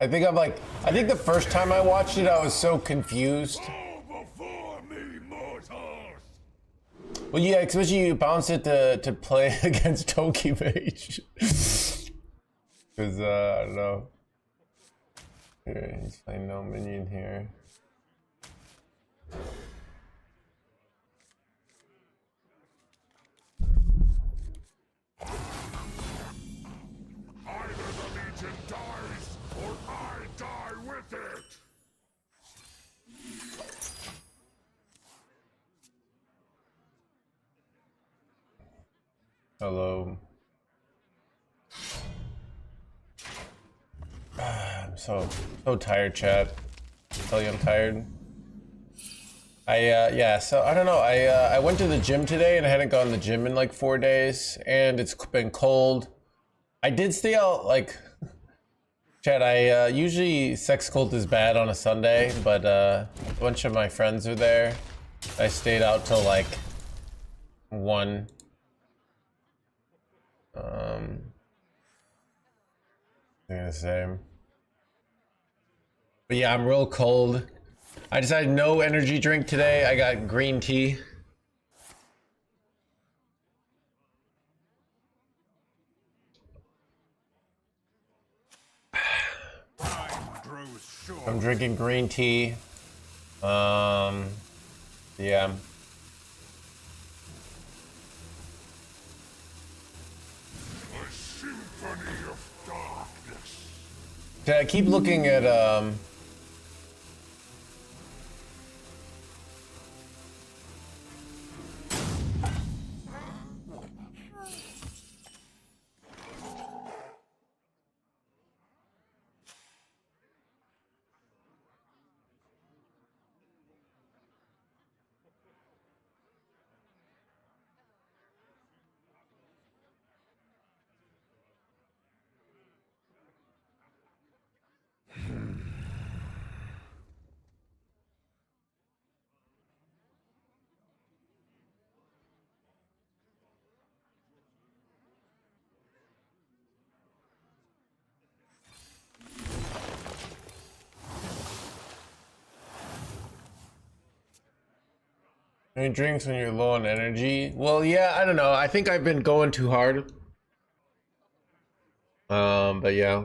I think I'm like, I think the first time I watched it, I was so confused. Before me, mortals! Well, yeah, especially you bounce it to play against Toki Mage. Because, I don't know. Here, he's playing no minion here. Either the Legion dies, or I die with it! Hello. I'm so tired, chat. Tell you I'm tired. Yeah, so I don't know. I went to the gym today and I hadn't gone to the gym in like 4 days, and it's been cold. I did stay out like, chat. I usually sex cult is bad on a Sunday, but a bunch of my friends were there. I stayed out till like 1. Doing the same. But yeah, I'm real cold. I decided no energy drink today. I got green tea. Time grows short. I'm drinking green tea. Yeah. A symphony of darkness. I keep looking at any drinks when you're low on energy. Well, yeah, I don't know. I think I've been going too hard. But yeah.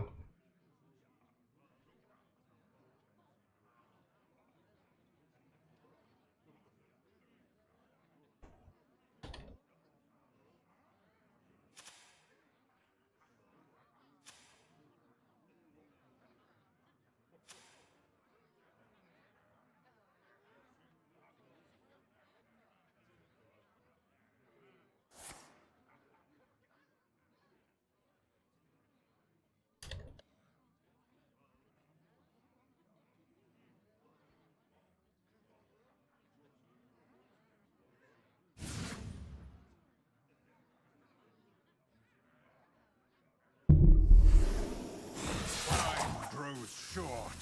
Time grows short.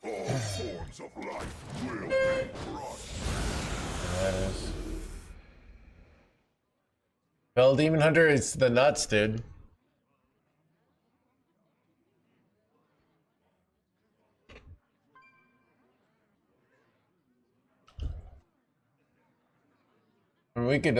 All forms of life will be crushed. That is. Well, Demon Hunter is the nuts, dude. We could,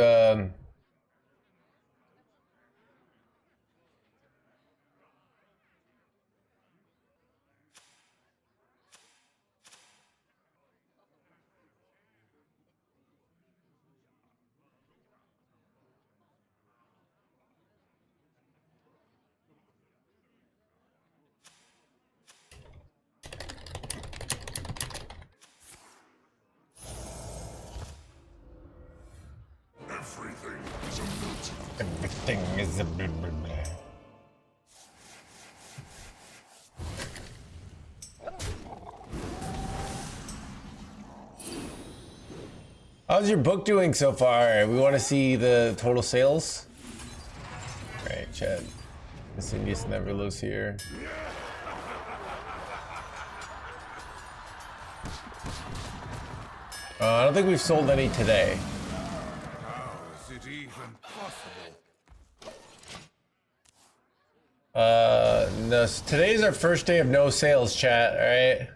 Everything is a motive. everything is a blah, blah, blah. How's your book doing so far? We want to see the total sales. All right, Chad. Miscellaneous never lives here. I don't think we've sold any today. How is it even possible? No, today's our first day of no sales, chat, alright?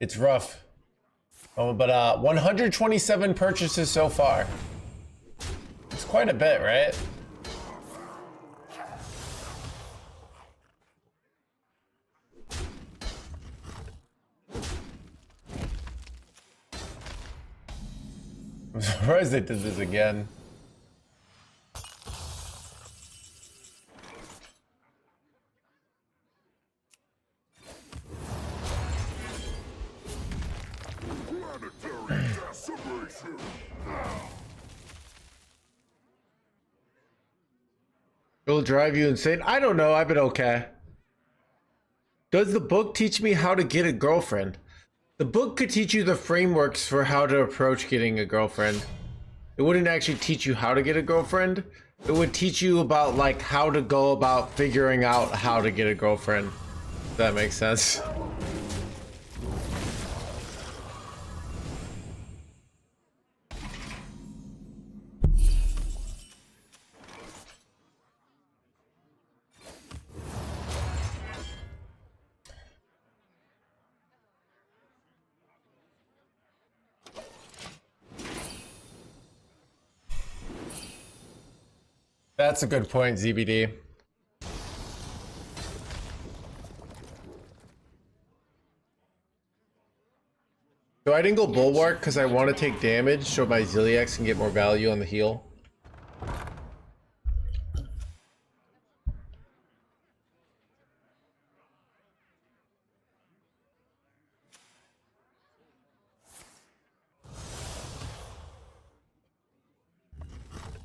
It's rough. Oh, but 127 purchases so far. It's quite a bit, right? I'm surprised they did this again. Planetary decimation. It'll drive you insane. I don't know. I've been okay. Does the book teach me how to get a girlfriend? The book could teach you the frameworks for how to approach getting a girlfriend. It wouldn't actually teach you how to get a girlfriend. It would teach you about like how to go about figuring out how to get a girlfriend. If that makes sense. That's a good point, ZBD. So I didn't go Bulwark because I want to take damage so my Ziliax can get more value on the heal.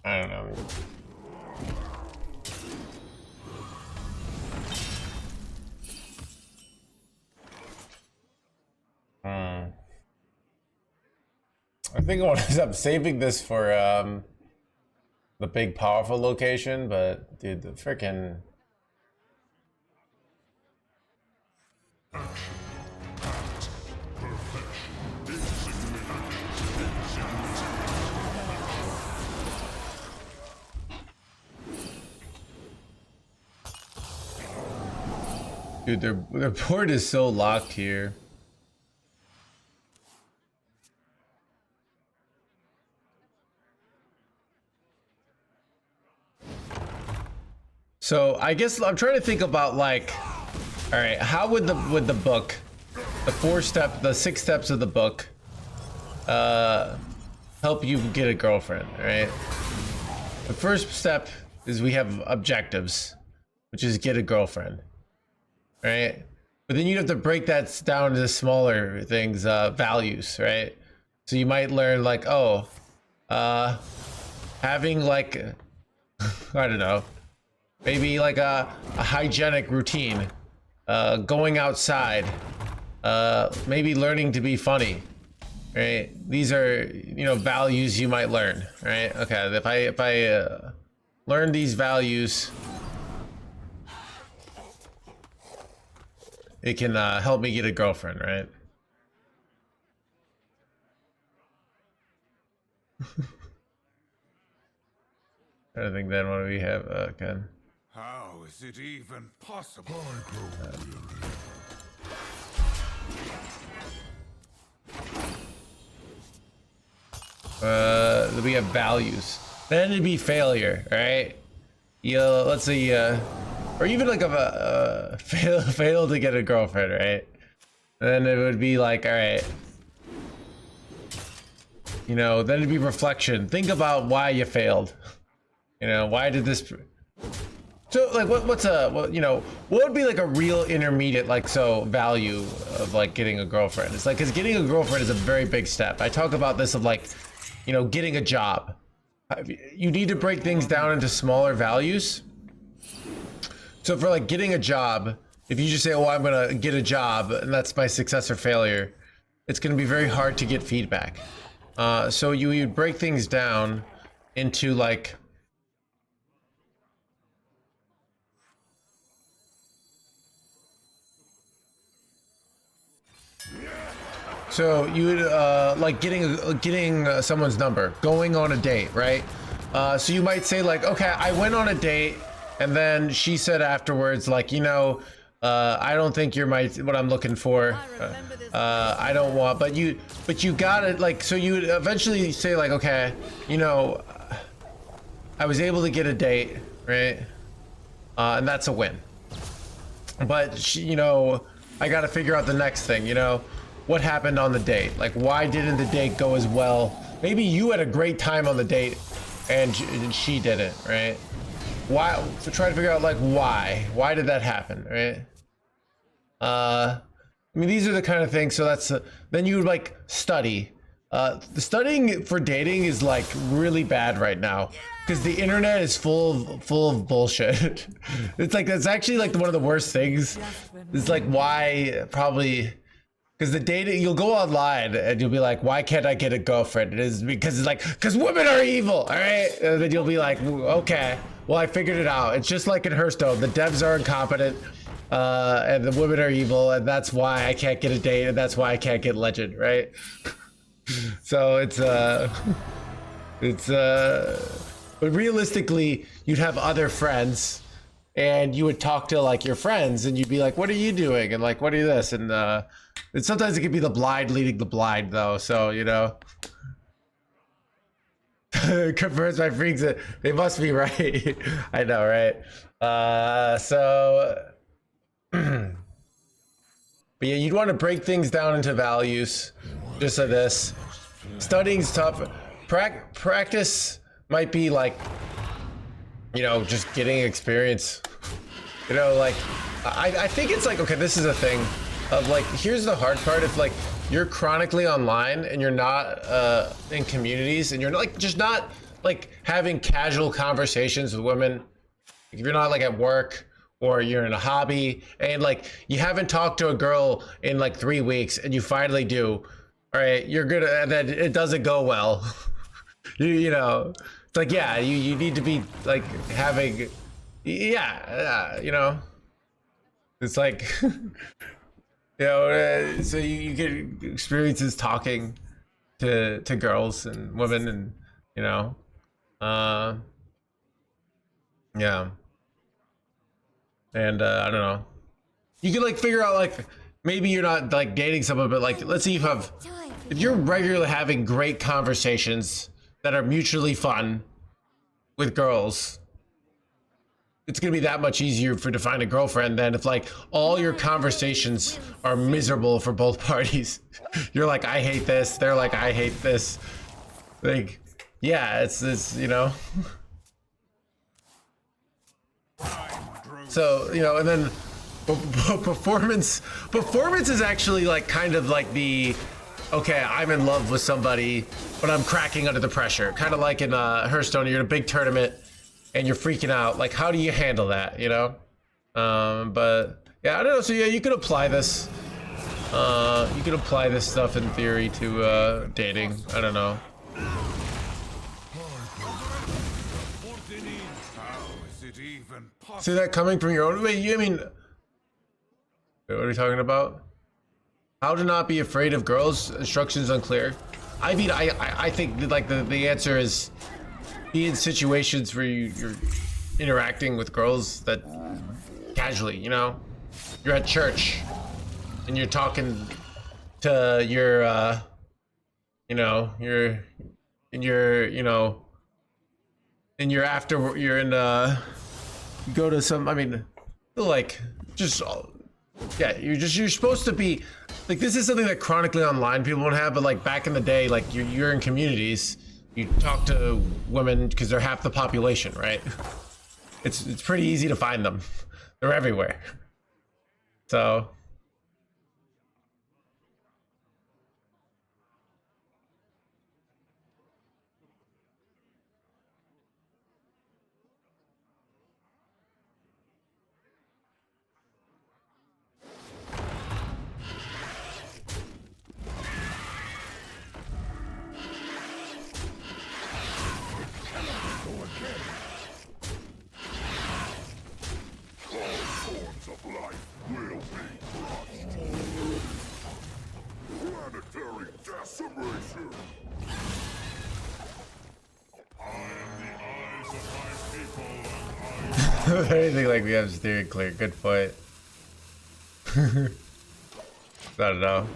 I don't know. I think I want to end up saving this for the big powerful location, but dude, the freaking dude, their board is so locked here. So I guess I'm trying to think about like, all right, how would the book, the 6 steps of the book, help you get a girlfriend, right? The first step is we have objectives, which is get a girlfriend, right? But then you have to break that down into smaller things, values, right? So you might learn like, oh, having like, I don't know, maybe like a hygienic routine, going outside, maybe learning to be funny, right? These are, you know, values you might learn, right? Okay, if I learn these values, it can help me get a girlfriend, right? I think then what do we have? Okay. How is it even possible? We have values. Then it'd be failure, right? You let's say, or even like a fail to get a girlfriend, right? Then it would be like, all right, you know, then it'd be reflection. Think about why you failed. You know, why did this? So like, what you know, what would be like a real intermediate like value of like getting a girlfriend? It's like, because getting a girlfriend is a very big step. I talk about this of like, you know, getting a job. You need to break things down into smaller values. So for like getting a job, if you just say, oh, I'm gonna get a job and that's my success or failure, it's gonna be very hard to get feedback. So you would break things down into like, so you would like getting someone's number, going on a date, right? So you might say like, okay, I went on a date, and then she said afterwards, like, you know, I don't think you're what I'm looking for. I don't want, but you got it. Like, so you would eventually say like, okay, you know, I was able to get a date, right? And that's a win. But she, you know, I got to figure out the next thing, you know, what happened on the date? Like, why didn't the date go as well? Maybe you had a great time on the date and she didn't, right? Why? So try to figure out like why did that happen, right? I mean, these are the kind of things. So that's then you would like study. The studying for dating is like really bad right now because the internet is full of bullshit. It's like that's actually like one of the worst things. It's like why probably because the dating you'll go online and you'll be like, why can't I get a girlfriend? It is because it's like because women are evil, all right? And then you'll be like, okay, well I figured it out. It's just like in Hearthstone, the devs are incompetent. And the women are evil, and that's why I can't get a date, and that's why I can't get legend, right? So but realistically, you'd have other friends, and you would talk to like your friends, and you'd be like, "What are you doing?" And like, "What are you this?" And sometimes it could be the blind leading the blind, though. So you know, confirms my freaks. They must be right. I know, right? So. But yeah, you'd want to break things down into values, just like this. Studying's tough. Practice might be like, you know, just getting experience. You know, like, I think it's like, okay, this is a thing of like, here's the hard part. If like you're chronically online and you're not in communities and you're like, just not like having casual conversations with women, if you're not like at work, or you're in a hobby and like you haven't talked to a girl in like 3 weeks and you finally do, all right, you're good, and then it doesn't go well. you know, it's like, yeah, you need to be like having, you know, it's like, you know, so you get experiences talking to girls and women and, you know, yeah. And I don't know. You can like figure out like maybe you're not like dating someone, but like let's see if you're regularly having great conversations that are mutually fun with girls, it's gonna be that much easier to find a girlfriend than if like all your conversations are miserable for both parties. You're like, I hate this. They're like, I hate this. Like, yeah, it's you know. So, you know, and then performance is actually like kind of like the, okay, I'm in love with somebody, but I'm cracking under the pressure. Kind of like in Hearthstone, you're in a big tournament and you're freaking out. Like, how do you handle that, you know? But yeah, I don't know. So yeah, you could apply this. You could apply this stuff in theory to dating. I don't know. See that coming from your own? Wait, I mean, what are we talking about? How to not be afraid of girls? Instructions unclear. I mean, I think like the answer is be in situations where you're interacting with girls that casually, you know, you're at church and you're talking to your, you know, you're in your, you know, and you're after you're in you go to some, I mean, like just yeah, you're supposed to be like, this is something that chronically online people won't have, but like back in the day, like you're in communities, you talk to women because they're half the population, right? It's pretty easy to find them. They're everywhere. So Submission. I am the eyes of my people, and I Anything like we have steering clear. Good point. I don't know.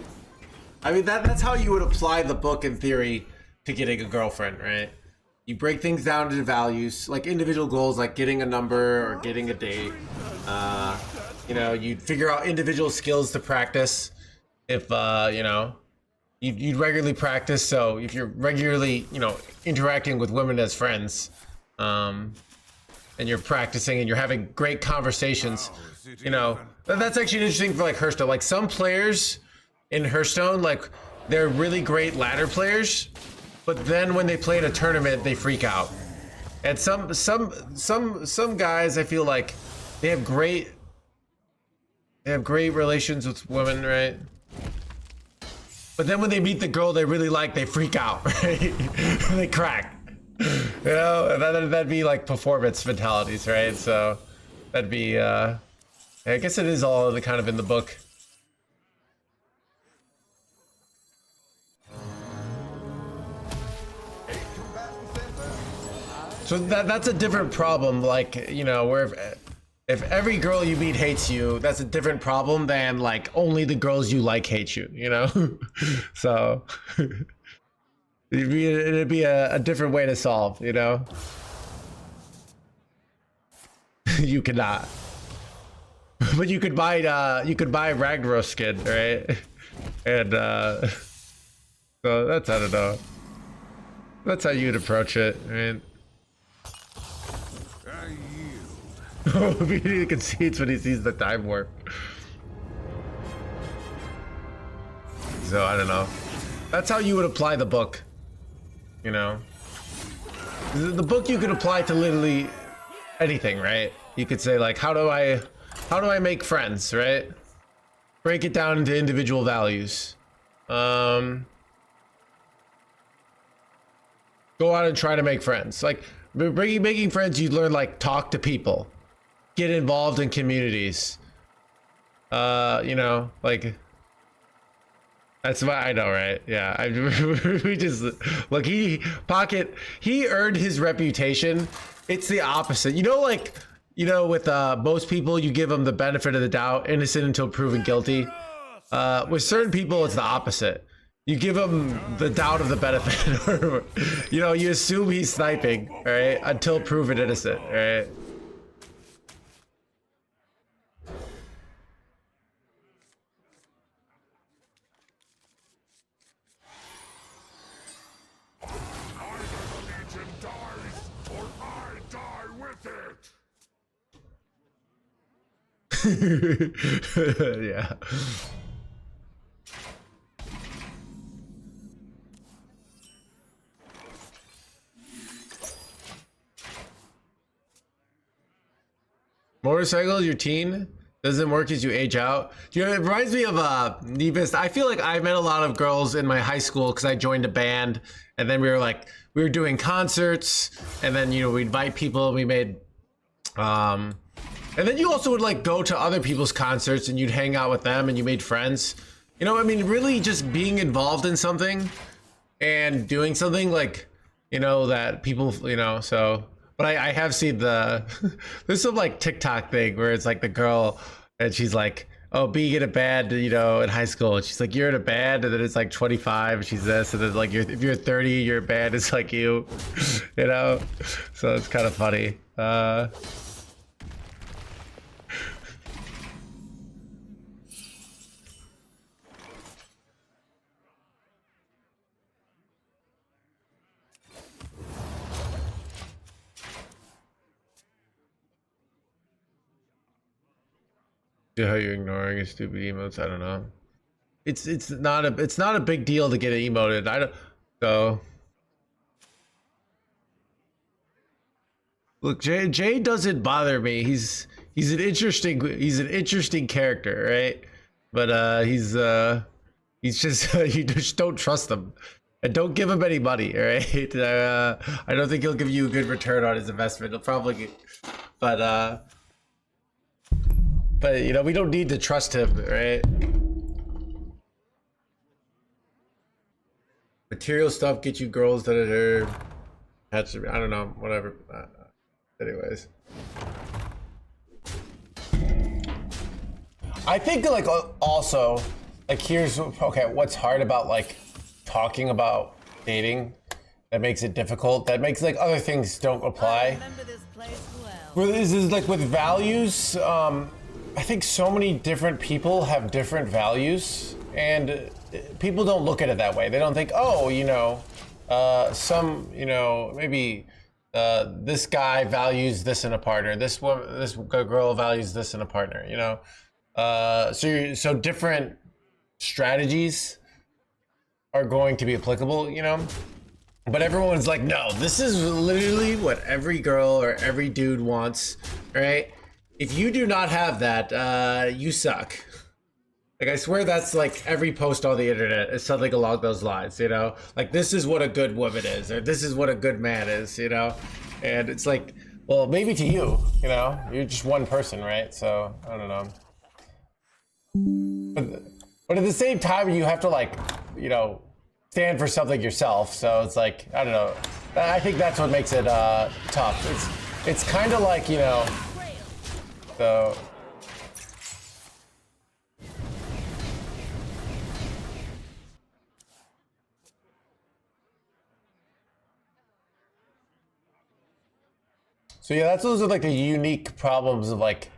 I mean, that's how you would apply the book in theory to getting a girlfriend, right? You break things down into values, like individual goals, like getting a number or getting a date. You know, you'd figure out individual skills to practice. If you know, you'd regularly practice. So if you're regularly, you know, interacting with women as friends, and you're practicing and you're having great conversations, you know, that's actually interesting for like Hearthstone. Like some players in Hearthstone, like they're really great ladder players, but then when they play in a tournament, they freak out. And some guys, I feel like they have great relations with women, right? But then when they meet the girl they really like, they freak out, right? They crack. You know, that'd be like performance mentalities, right? So that'd be, I guess it is all kind of in the book. So that's a different problem, like, you know, where if every girl you meet hates you, that's a different problem than like only the girls you like hate you, you know? So it'd be a different way to solve, you know? You could not. But you could buy Ragnaros skin, right? And so that's, I don't know. That's how you'd approach it, right? He concedes when he sees the time warp. So I don't know. That's how you would apply the book. You know, the book you could apply to literally anything, right? You could say like, how do I make friends, right? Break it down into individual values. Go out and try to make friends. Like making friends, you learn like talk to people. Get involved in communities. You know, like that's what I know, right? Yeah, we just look. He earned his reputation. It's the opposite, you know. Like, you know, with most people, you give them the benefit of the doubt, innocent until proven guilty. With certain people, it's the opposite. You give him the doubt of the benefit, or, you know, you assume he's sniping, right, until proven innocent, right? Yeah. Motorcycles, your teen doesn't work as you age out. You know, it reminds me of Nevis. I feel like I met a lot of girls in my high school because I joined a band, and then we were doing concerts, and then, you know, we'd invite people, and we made and then you also would like go to other people's concerts and you'd hang out with them and you made friends. You know, I mean, really just being involved in something and doing something, like, you know, that people, you know, so. But I have seen there's some like TikTok thing where it's like the girl and she's like, oh, being in a band, you know, in high school. And she's like, you're in a band, and then it's like 25 and she's this, and then like if you're 30, you're a band, it's like you know? So it's kind of funny. How you're ignoring your stupid emotes? I don't know. It's not a big deal to get emoted. I don't. So look, Jay doesn't bother me. He's an interesting character, right? But he's just you just don't trust him, and don't give him any money, all right? I don't think he'll give you a good return on his investment. He'll probably, but you know, we don't need to trust him, right? Material stuff get you girls that are I don't know, whatever. Anyways, I think like also like here's okay. What's hard about like talking about dating that makes it difficult? That makes like other things don't apply. Well, this is like with values. I think so many different people have different values, and people don't look at it that way. They don't think, oh, you know, maybe this guy values this in a partner. This girl values this in a partner. You know, so different strategies are going to be applicable. You know, but everyone's like, no, this is literally what every girl or every dude wants, right? If you do not have that, you suck. Like, I swear that's like every post on the internet is something along those lines, you know? Like, this is what a good woman is, or this is what a good man is, you know? And it's like, well, maybe to you, you know? You're just one person, right? So, I don't know. But at the same time, you have to, like, you know, stand for something yourself. So it's like, I don't know. I think that's what makes it tough. It's kind of like, you know, so... So yeah, those are like the unique problems of like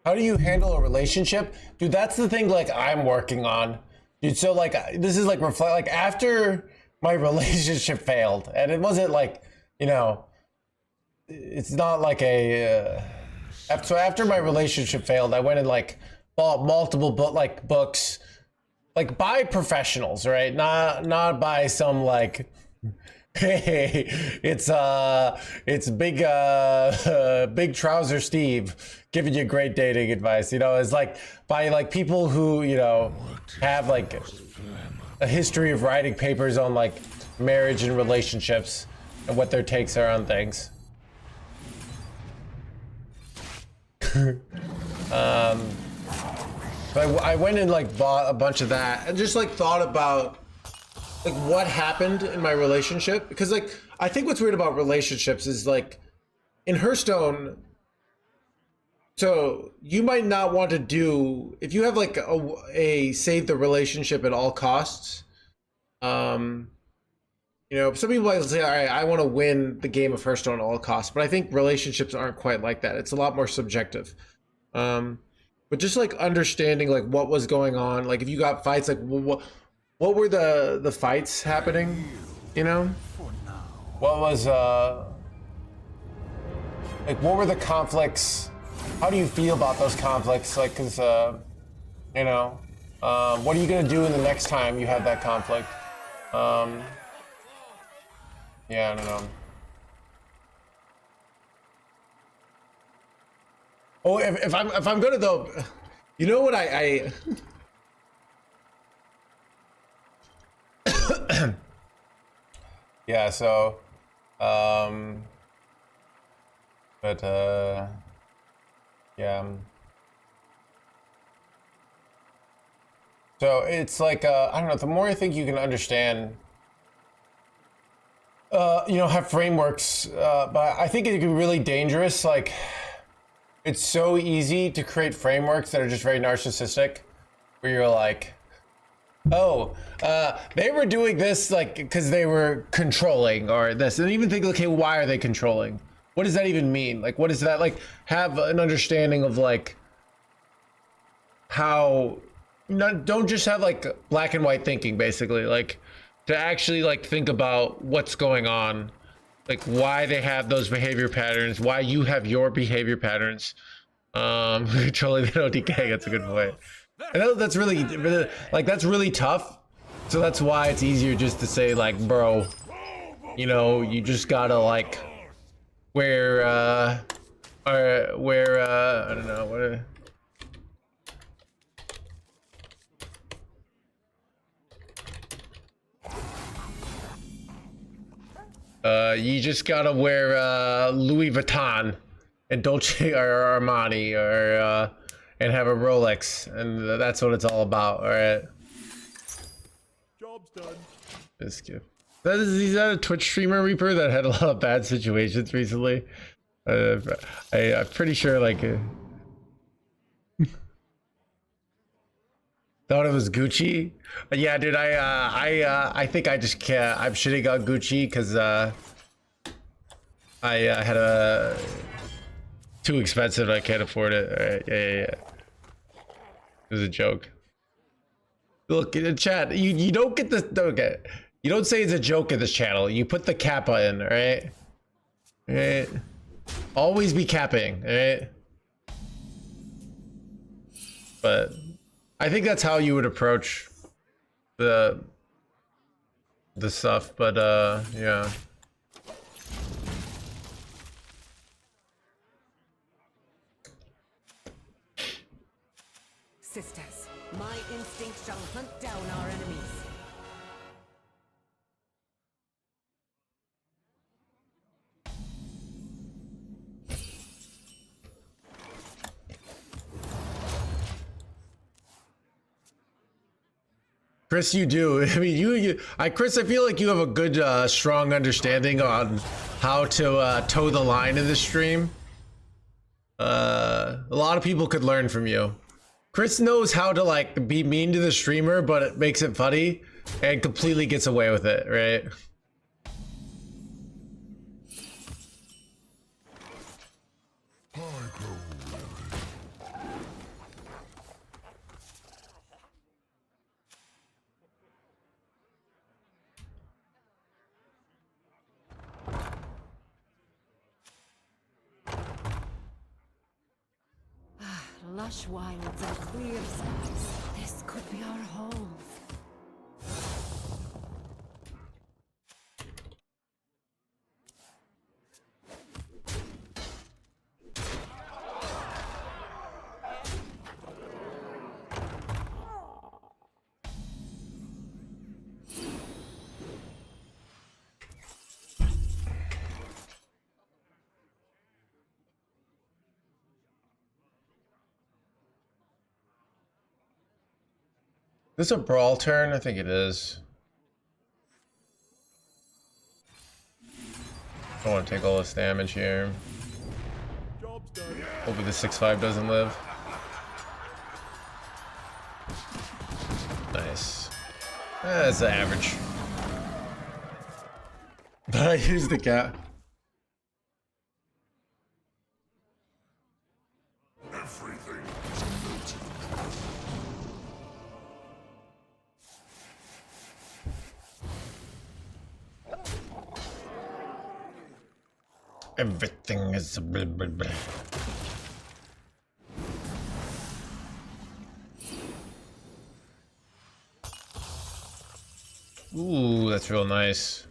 how do you handle a relationship? Dude, that's the thing like I'm working on. Dude, so like this is like like after my relationship failed, and it wasn't like, you know, it's not like a so after my relationship failed, I went and like bought multiple books like by professionals, right? Not by some like hey, it's big trouser Steve giving you great dating advice. You know, it's like by like people who, you know, have like a history of writing papers on like marriage and relationships and what their takes are on things. But I went and like bought a bunch of that and just like thought about like what happened in my relationship, because like I think what's weird about relationships is like in Hearthstone, so you might not want to do if you have like a save the relationship at all costs. You know, some people might say, all right, I want to win the game of Hearthstone at all costs, but I think relationships aren't quite like that. It's a lot more subjective. But just like understanding like what was going on, like if you got fights, like what were the fights happening, you know? What was like what were the conflicts? How do you feel about those conflicts? Like, cause you know, what are you gonna do in the next time you have that conflict? Yeah, I don't know. Oh, if I'm gonna though, you know what I yeah, so but yeah. So it's like I don't know, the more I think you can understand you know, have frameworks, but I think it can be really dangerous. Like, it's so easy to create frameworks that are just very narcissistic, where you're like, oh, they were doing this like because they were controlling or this, and even think, okay, why are they controlling? What does that even mean? Like, what is that? Like, have an understanding of like how don't just have like black and white thinking, basically, like to actually like think about what's going on, like why they have those behavior patterns, why you have your behavior patterns. Controlling the OTK, that's a good point. I know that's really like that's really tough, so that's why it's easier just to say like, bro, you know, you just gotta like where where I don't know what. You just gotta wear Louis Vuitton and Dolce or Armani or and have a Rolex, and that's what it's all about. All right. Job's done. This kid. Is that a Twitch streamer, Reaper, that had a lot of bad situations recently? I'm pretty sure, like, thought it was Gucci. Yeah, dude, I think I just can't. I'm shitting on Gucci because I had a too expensive. I can't afford it. All right, yeah. It was a joke. Look in the chat. You don't get this. Okay. You don't say it's a joke in this channel. You put the kappa in, alright? Alright? Always be capping, alright? But I think that's how you would approach the stuff, but yeah. Sisters, my instinct shall hunt down our enemies. Chris, you do. I mean, Chris, I feel like you have a good, strong understanding on how to toe the line in this stream. A lot of people could learn from you. Chris knows how to like be mean to the streamer, but it makes it funny and completely gets away with it, right? Lush wilds and clear skies. This could be our home. Is this a brawl turn? I think it is. I don't want to take all this damage here. Job's done. Hopefully the 6-5 doesn't live. Nice. That's the average. But I used the cat. Everything Everything is blah, blah, blah. Ooh, that's real nice.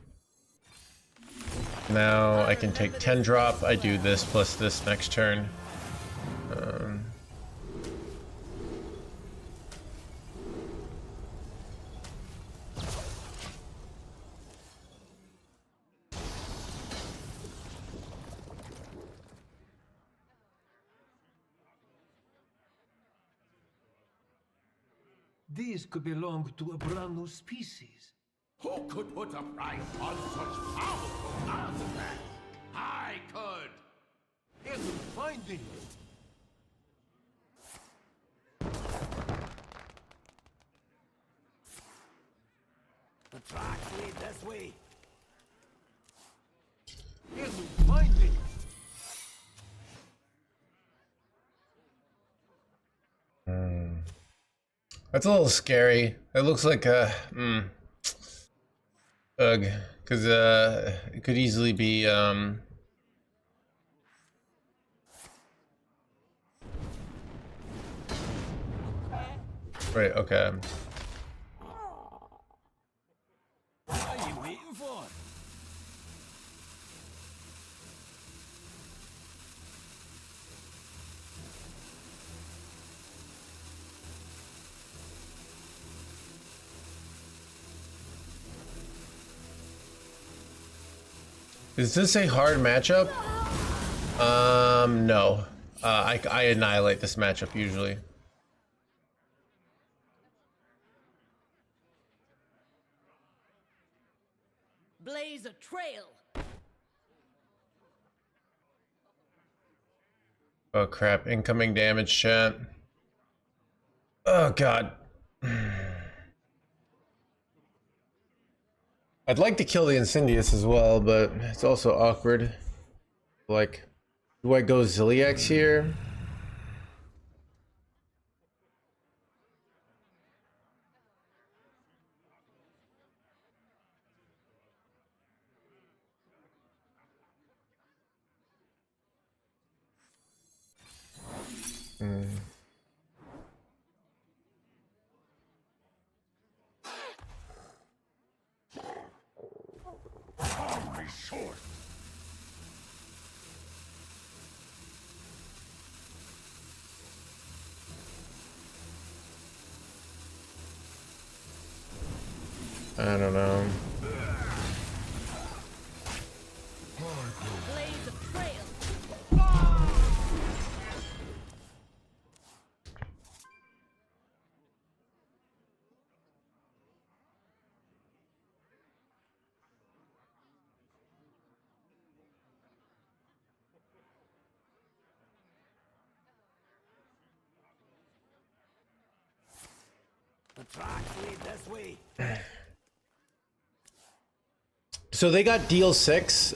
Now I can take 10 drop. I do this plus this next turn. These could belong to a brand new species. Who could put a price on such powerful artifacts? I could! Isn't finding. The tracks lead this way. Isn't finding. That's a little scary. It looks like a ugh, because it could easily be right. Okay. What are you waiting for? Is this a hard matchup? No. I annihilate this matchup usually. Blaze a trail. Oh crap, incoming damage, chat. Oh god. I'd like to kill the Incendious as well, but it's also awkward. Like, do I go Ziliax here? Only short. I don't know. Blaze a trail. The tracks lead this way. So they got deal 6.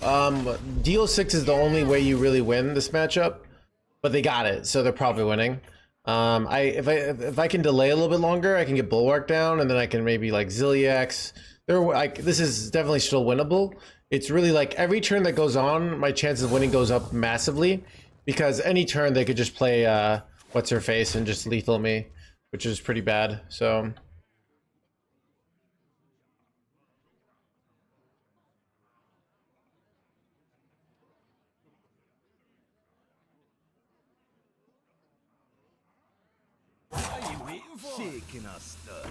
Deal 6 is the only way you really win this matchup, but they got it, so they're probably winning. If I can delay a little bit longer, I can get Bulwark down, and then I can maybe like Ziliax. This is definitely still winnable. It's really like every turn that goes on, my chance of winning goes up massively, because any turn they could just play what's her face and just lethal me, which is pretty bad. So. What are you waiting for? Shaking us stir.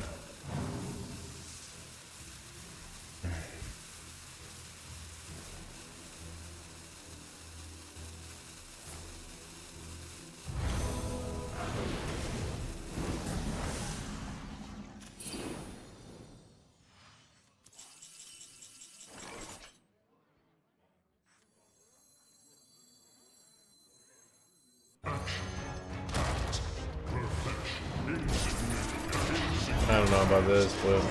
I don't know about this, but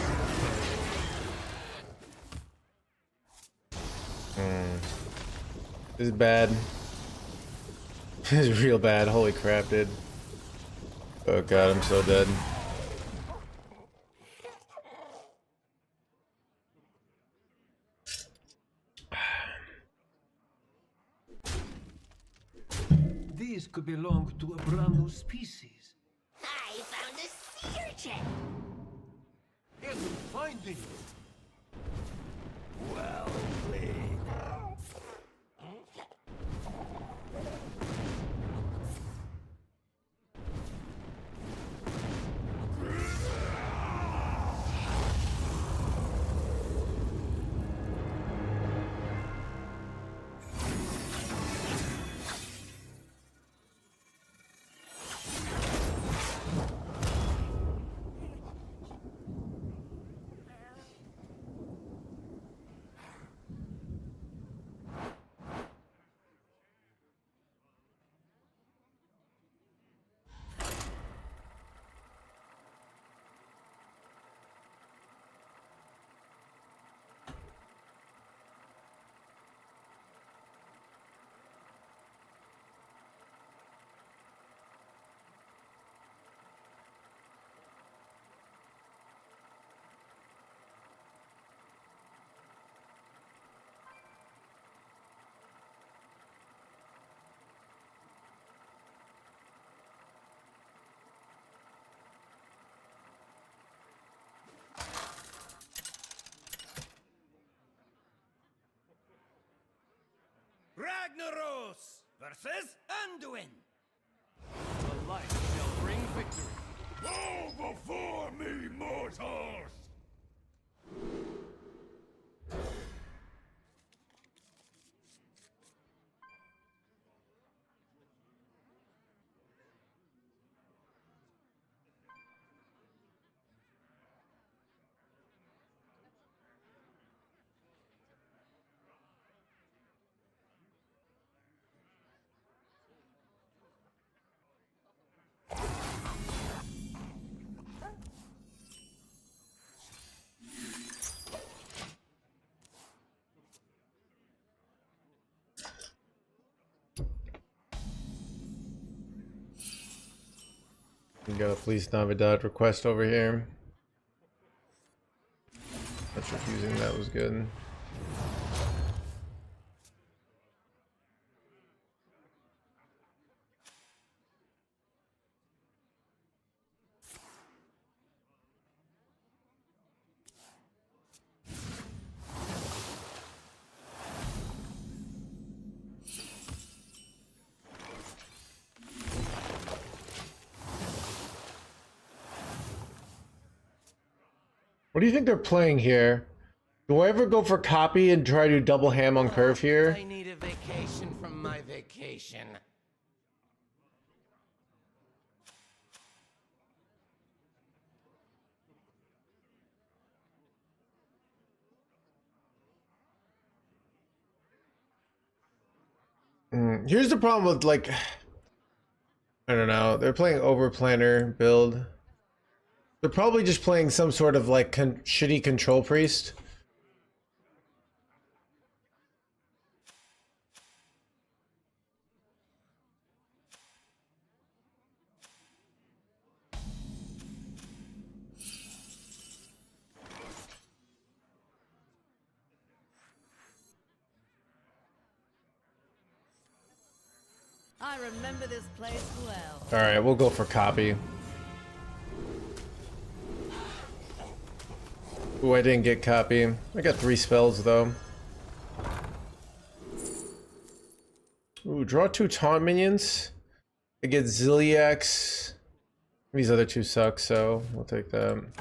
this is bad. This is real bad. Holy crap, dude. Oh god, I'm so dead. These could belong to a brand new species. I found a sea urchin. Here's me finding. Well played. versus Anduin. The light shall bring victory. Bow before me, mortals! We got a Fleece Navidad request over here. That's refusing, that was good. What do you think they're playing here? Do I ever go for copy and try to double ham on curve here? I need a vacation from my vacation. Here's the problem with, like, I don't know, they're playing over planner build. They're probably just playing some sort of like shitty control priest. I remember this place well. All right, we'll go for copy. Ooh, I didn't get copy. I got 3 spells though. Ooh, draw 2 taunt minions. I get Ziliax. These other 2 suck, so we'll take them.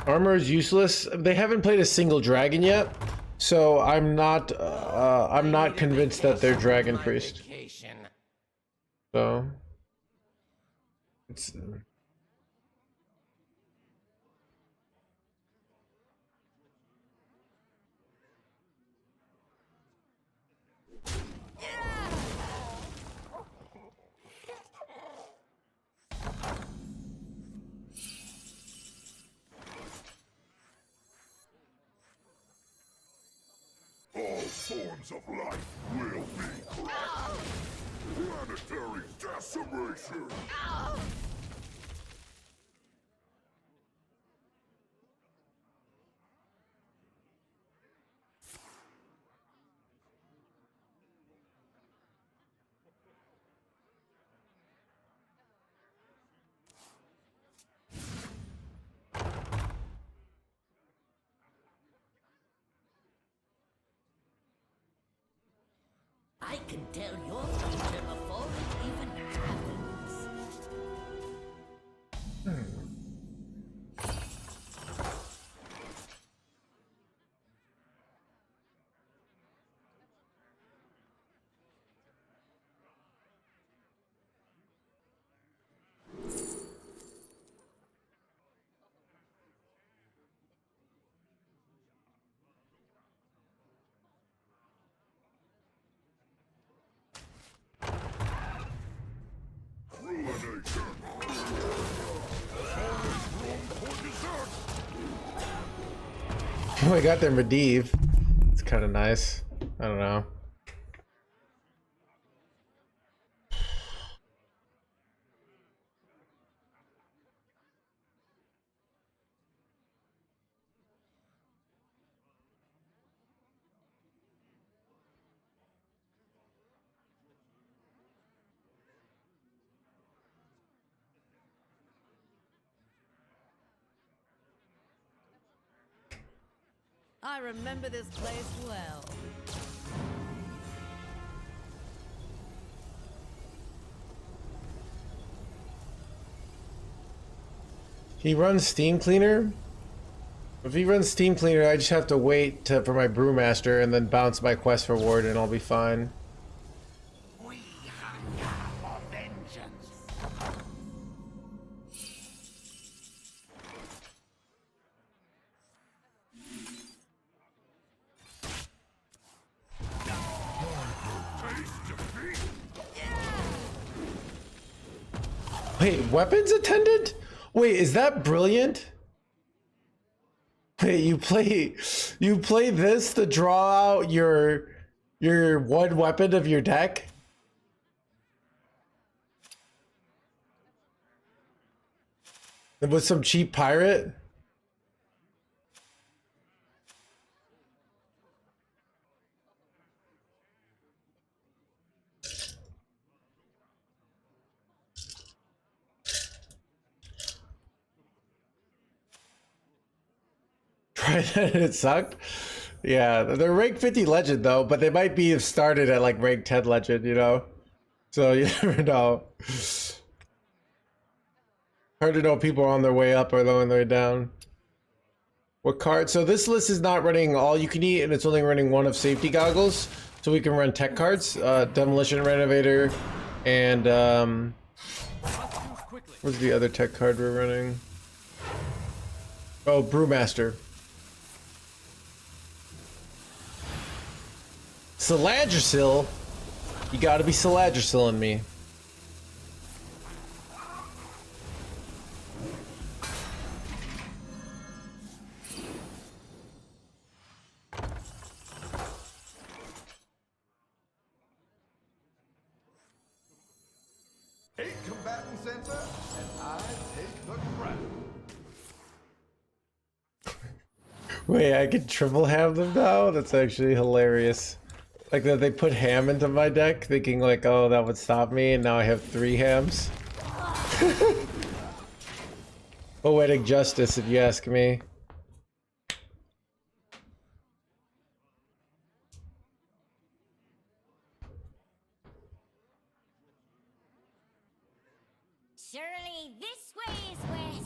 Armor is useless. They haven't played a single dragon yet, so I'm not convinced that they're dragon priest. So it's All forms of life will be crushed. Planetary decimation. I can tell your future before it even happens. Ruination. oh, I got their Medivh. It's kind of nice. I don't know. I remember this place well. He runs Steam Cleaner. If he runs Steam Cleaner, I just have to wait for my Brewmaster and then bounce my quest reward and I'll be fine. We hunger for vengeance. Wait, weapons attendant? Wait, is that brilliant? Wait, you play this to draw out your one weapon of your deck? With some cheap pirate? Tried that and it sucked? Yeah, they're rank 50 legend though, but they might be have started at like rank 10 legend, you know? So you never know. Hard to know if people are on their way up or on their way down. What card? So this list is not running all you can eat and it's only running one of safety goggles. So we can run tech cards, demolition renovator, and what's the other tech card we're running? Oh, Brewmaster. Ciladrasil? You gotta be Ciladrasil in me. Eight combatant center, and I take the crown. Wait, I can triple ham them now? That's actually hilarious. Like that they put ham into my deck thinking like, oh, that would stop me, and now I have 3 hams. Poetic justice, if you ask me. Surely this way is west.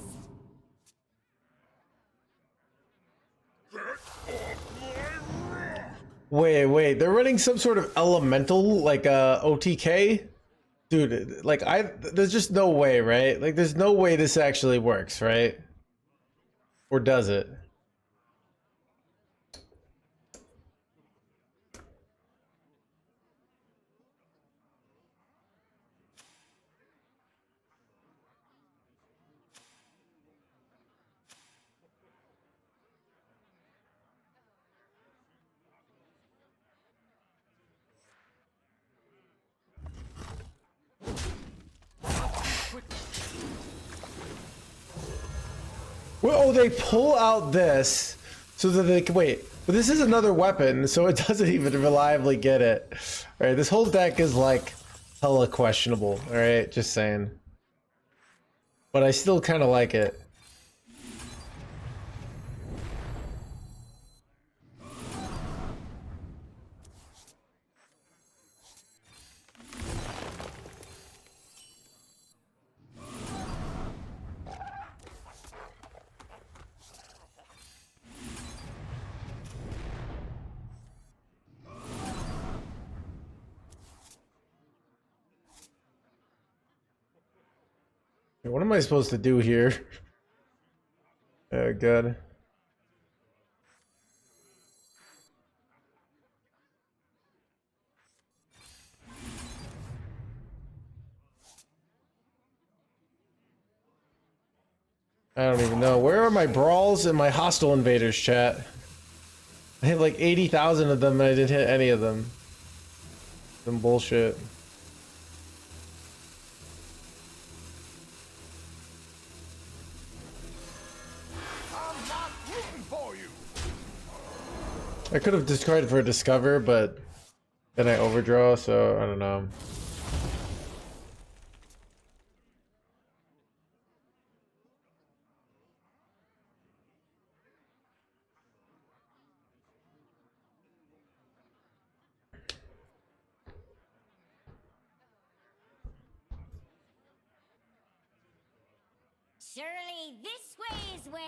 Wait, they're running some sort of elemental, like OTK? Dude, like there's just no way, right? Like there's no way this actually works, right? Or does it? Well, oh, they pull out this so that they can wait. But this is another weapon, so it doesn't even reliably get it. All right, this whole deck is like hella questionable. All right, just saying. But I still kind of like it. What am I supposed to do here? Good. I don't even know. Where are my brawls and my hostile invaders, chat? I hit like 80,000 of them and I didn't hit any of them. Some bullshit. I'm not rooting for you. I could have discarded for a discover, but then I overdraw, so I don't know. Surely this way is west.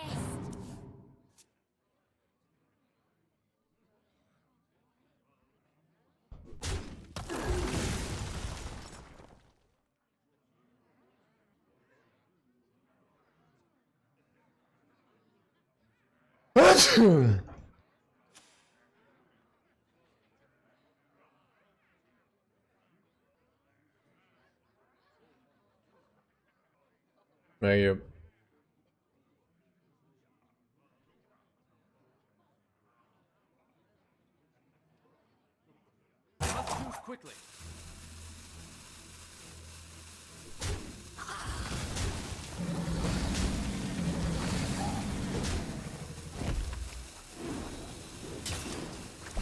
There you. Let's move quickly.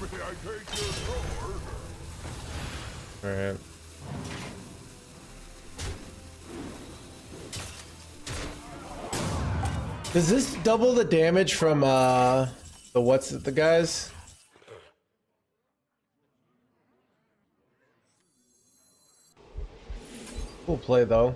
May I take your sword? All right. Does this double the damage from the what's it, the guys? Cool play though.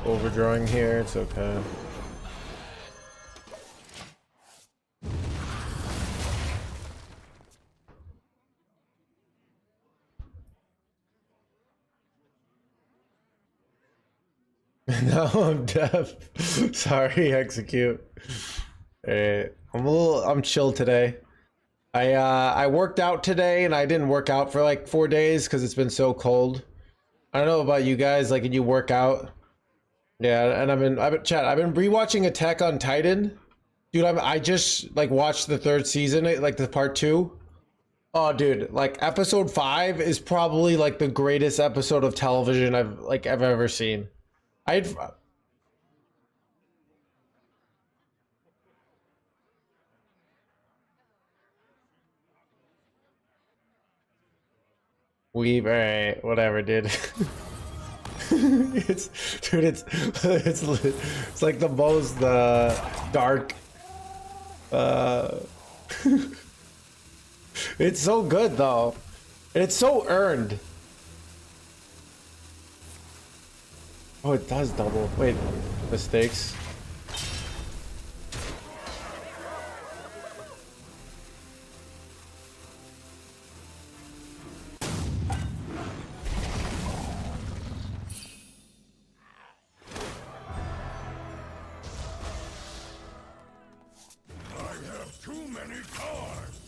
Overdrawing here, it's okay. No, I'm deaf. Sorry, execute. I'm chill today. I worked out today and I didn't work out for like 4 days because it's been so cold. I don't know about you guys, like, can you work out? Yeah, and I've been rewatching Attack on Titan. Dude, I just like watched the 3rd season, like the part 2. Oh, dude, like episode 5 is probably like the greatest episode of television I've ever seen. Alright, whatever, dude. It's like the most dark. It's so good though. It's so earned. Oh, it does double. Wait, mistakes. I have too many cards.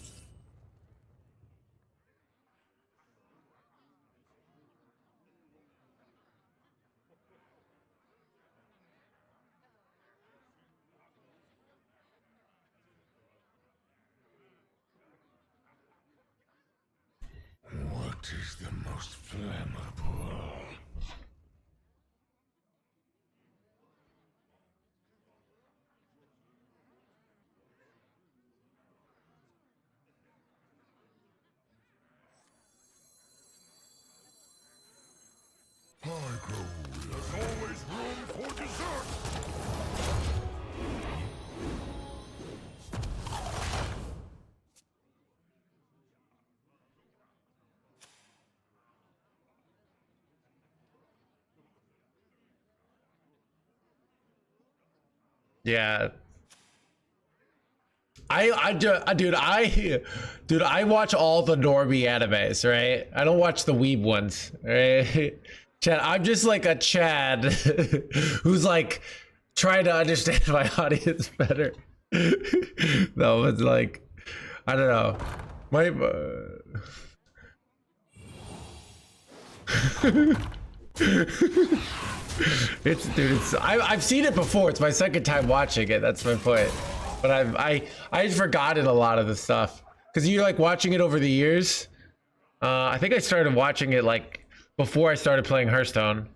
What is the most flammable? There's always room for dessert. Yeah. Dude, I watch all the normie animes, right? I don't watch the weeb ones, right? Chad, I'm just like a Chad who's like trying to understand my audience better. No, it's like, I don't know. My I've seen it before. It's my 2nd time watching it. That's my point. But I've forgotten a lot of the stuff because you're like watching it over the years. I think I started watching it like before I started playing Hearthstone.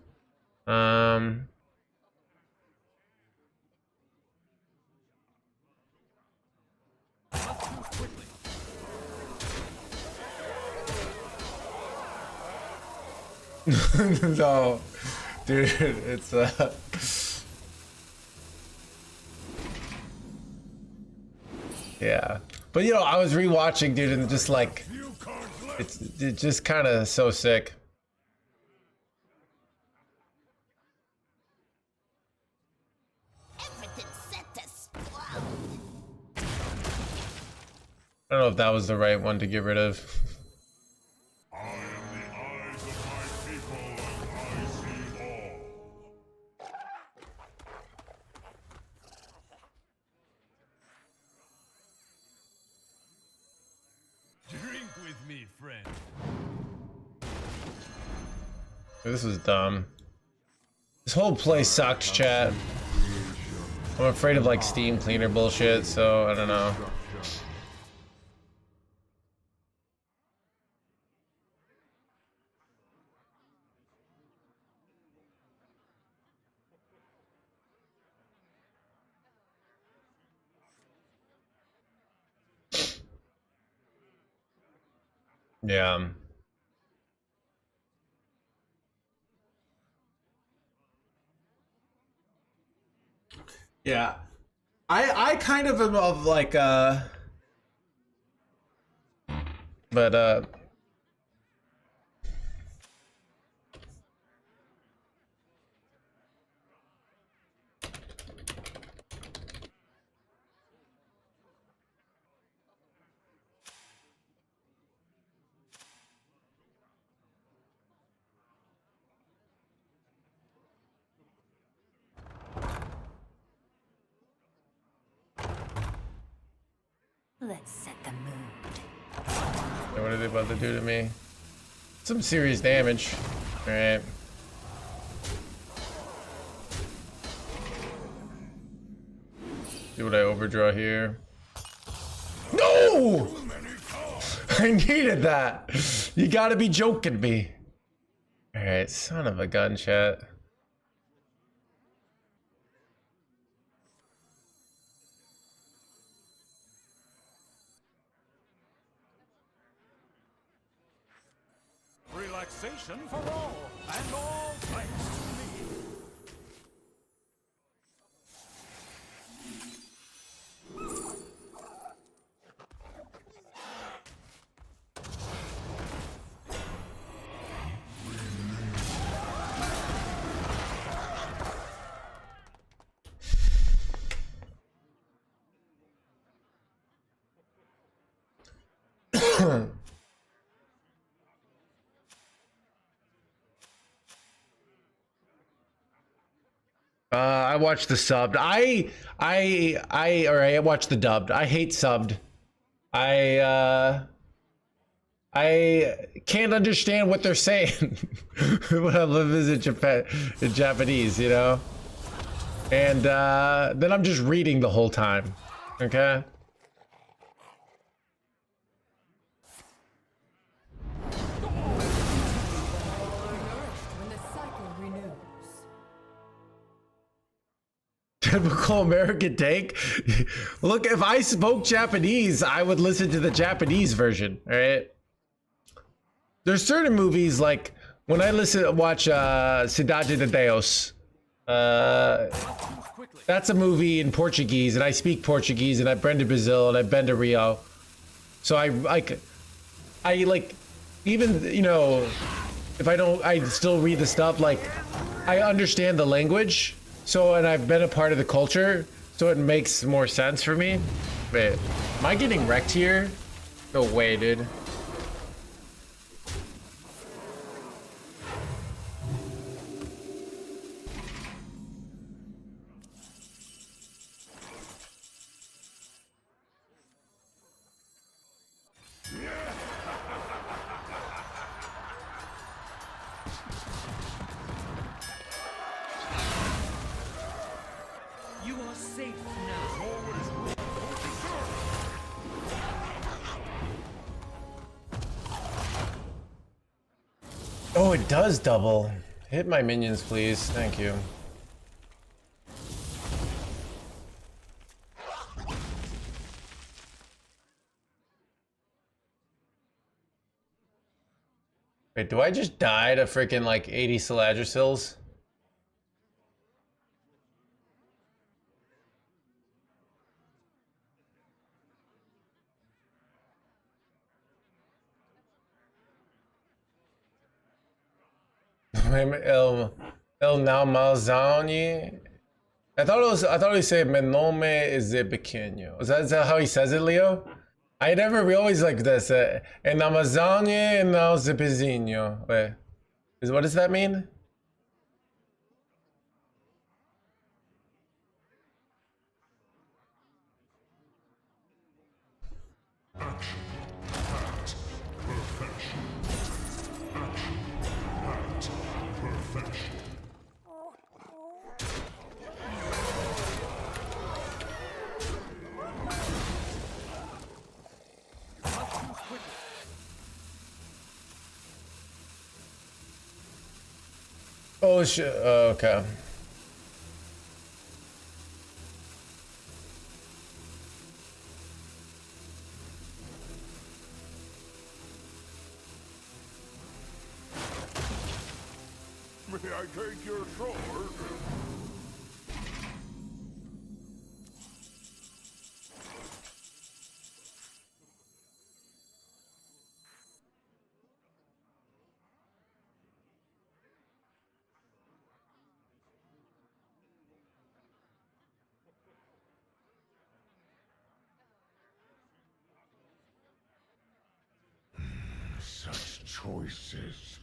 No, dude, it's yeah. But you know, I was rewatching, dude, and just like it's just kind of so sick. Everything's set to explode. I don't know if that was the right one to get rid of. I am the eyes of my people, and I see all. Drink with me, friend. This was dumb. This whole play sucks, chat. I'm afraid of like Steam cleaner bullshit, so I don't know. Yeah. Yeah. I kind of am of like but Let's set the mood. what are they about to do to me? Some serious damage. All right. See what I overdraw here. No! I needed that. You gotta be joking me. All right, son of a gun, chat. Relaxation for all, and all thanks to me. I watched the subbed. I watched the dubbed. I hate subbed. I can't understand what they're saying when I visit Japan in Japanese, you know? And then I'm just reading the whole time. Okay? When the cycle renews. Typical American take. Look, if I spoke Japanese, I would listen to the Japanese version, all right? There's certain movies like when I watch Cidade de Deus. That's a movie in Portuguese, and I speak Portuguese, and I've been to Brazil, and I've been to Rio. So I like, even, you know, if I don't, I still read the stuff, like, I understand the language, so, and I've been a part of the culture, so it makes more sense for me. Wait, am I getting wrecked here? No way, dude. You are safe now. Oh, it does double. Hit my minions, please. Thank you. Wait, do I just die to freaking like 80 Saladrosils? El Malzani. I thought he said "Mi nome es de pequeño." Is that how he says it, Leo? I never always like this. En Amazonia and now de pequeño. Wait, what does that mean? Oh shit. Okay. May I take your sword? Such choices.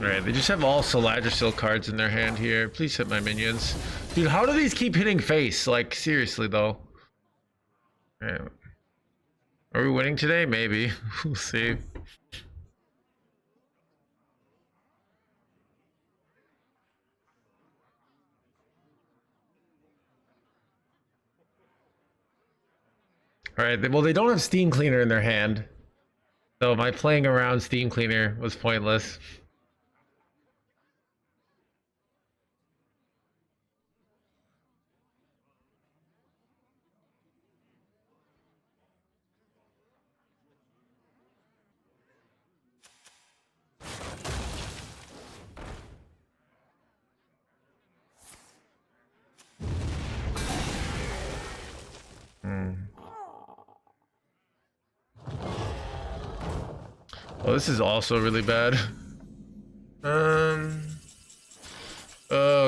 Alright, they just have all Saladrossil cards in their hand here. Please hit my minions. Dude, how do these keep hitting face? Like, seriously, though. Alright. Are we winning today? Maybe. We'll see. Alright, well, they don't have Steam Cleaner in their hand. So my playing around Steam Cleaner was pointless. Well, this is also really bad. Oh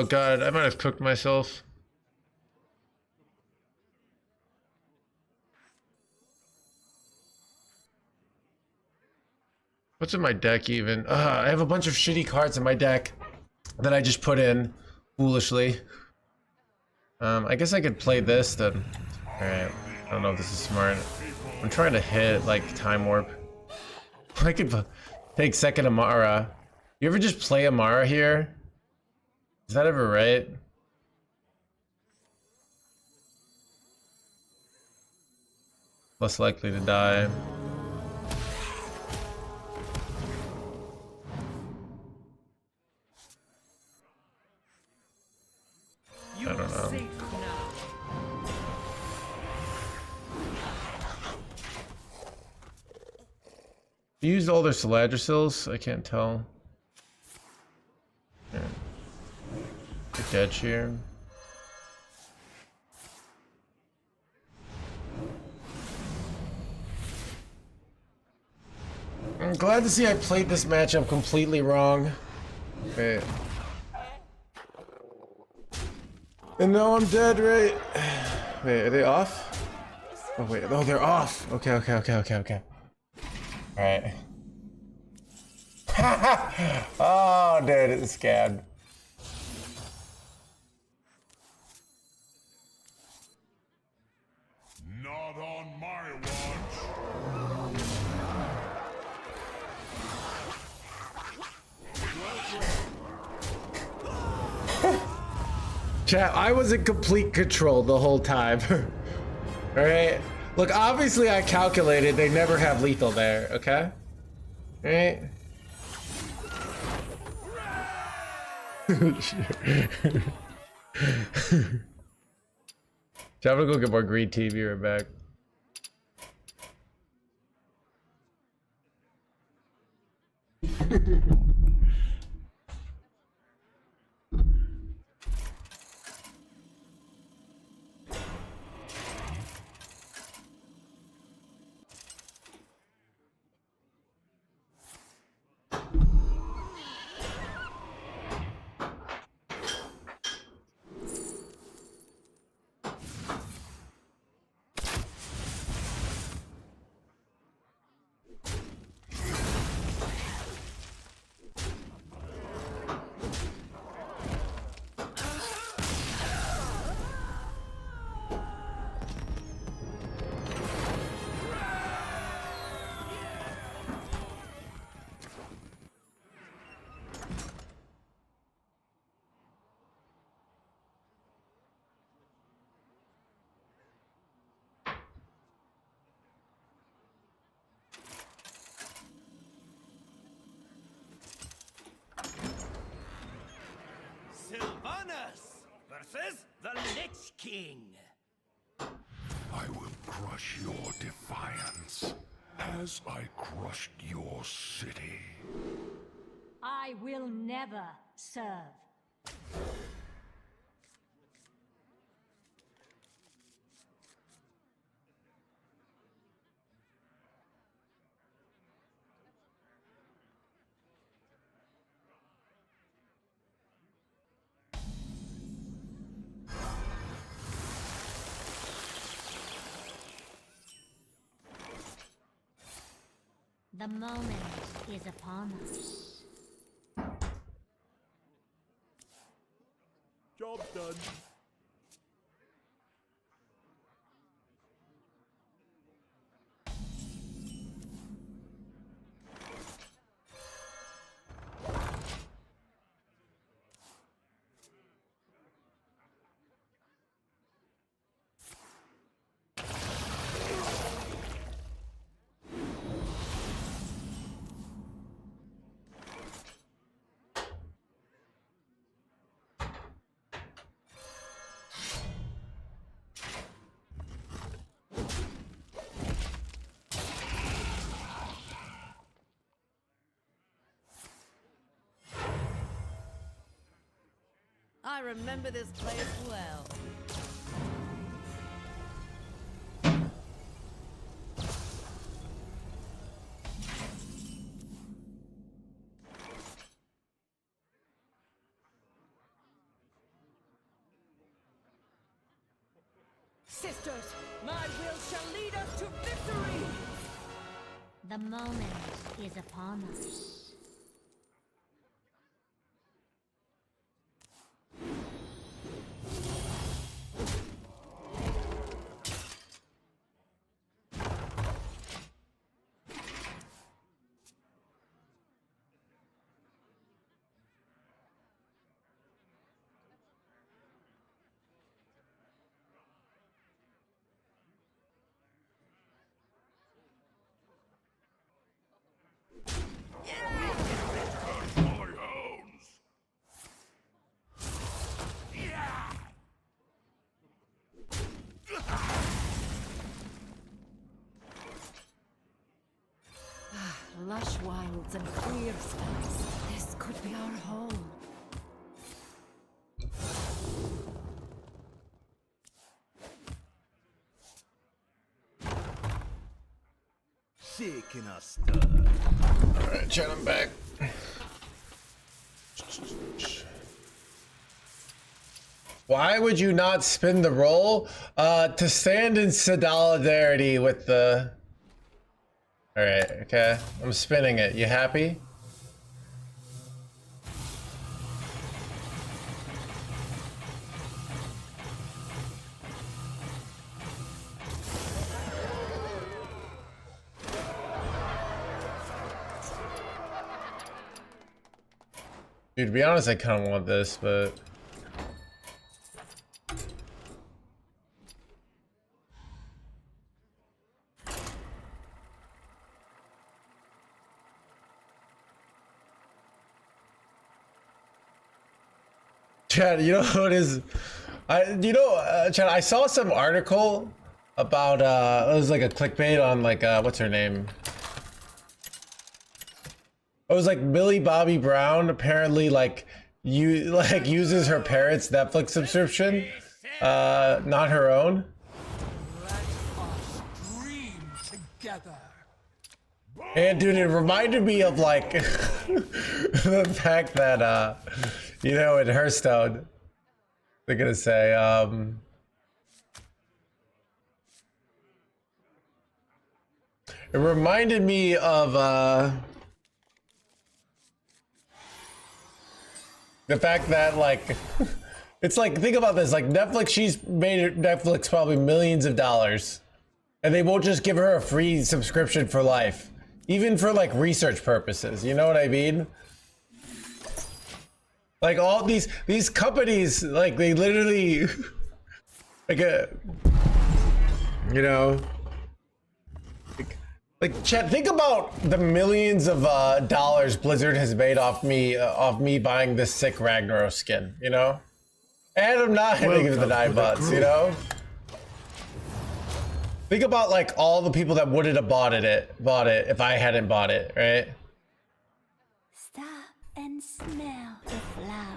god, I might have cooked myself. What's in my deck even? I have a bunch of shitty cards in my deck that I just put in foolishly. I guess I could play this then. Alright, I don't know if this is smart. I'm trying to hit like Time Warp. I could take second Amara. You ever just play Amara here? Is that ever right? Less likely to die. I don't know. You used all their Saladrosils? I can't tell. Yeah. Get dead here. I'm glad to see I played this matchup completely wrong. Wait. And now I'm dead, right? Wait, are they off? Oh wait, oh they're off. Okay. Alright. Oh, dude, it's scammed. Chat, I was in complete control the whole time. Alright? Look, obviously I calculated they never have lethal there, okay? Alright? I'm gonna go get more green tea, be right back. Sylvanas versus the Lich King. I will crush your defiance as I crushed your city. I will never serve. The moment is upon us. Job's done. I remember this place well. Sisters, my will shall lead us to victory! The moment is upon us. My hounds! Lush wilds and clear skies. This could be our home. Shaking a stud. Alright, chat, I'm back. Why would you not spin the roll? To stand in solidarity with the... Alright, okay. I'm spinning it. You happy? Dude, to be honest, I kind of want this, but... Chad, you know what is? Chad, I saw some article about it was like a clickbait on like what's her name? It was like Millie Bobby Brown apparently like uses her parents' Netflix subscription, not her own. Let us dream together. And dude, it reminded me of like the fact that you know, in Hearthstone, they're gonna say it reminded me of the fact that like it's like, think about this, like Netflix, she's made Netflix probably millions of dollars, and they won't just give her a free subscription for life, even for like research purposes, you know what I mean? Like all these companies, like they literally like you know, like Chad, think about the millions of dollars Blizzard has made off me buying this sick Ragnaros skin, you know? And I'm not hitting the 9 bucks, you know? Think about like all the people that wouldn't have bought it if I hadn't bought it, right? Stop and smell the flowers.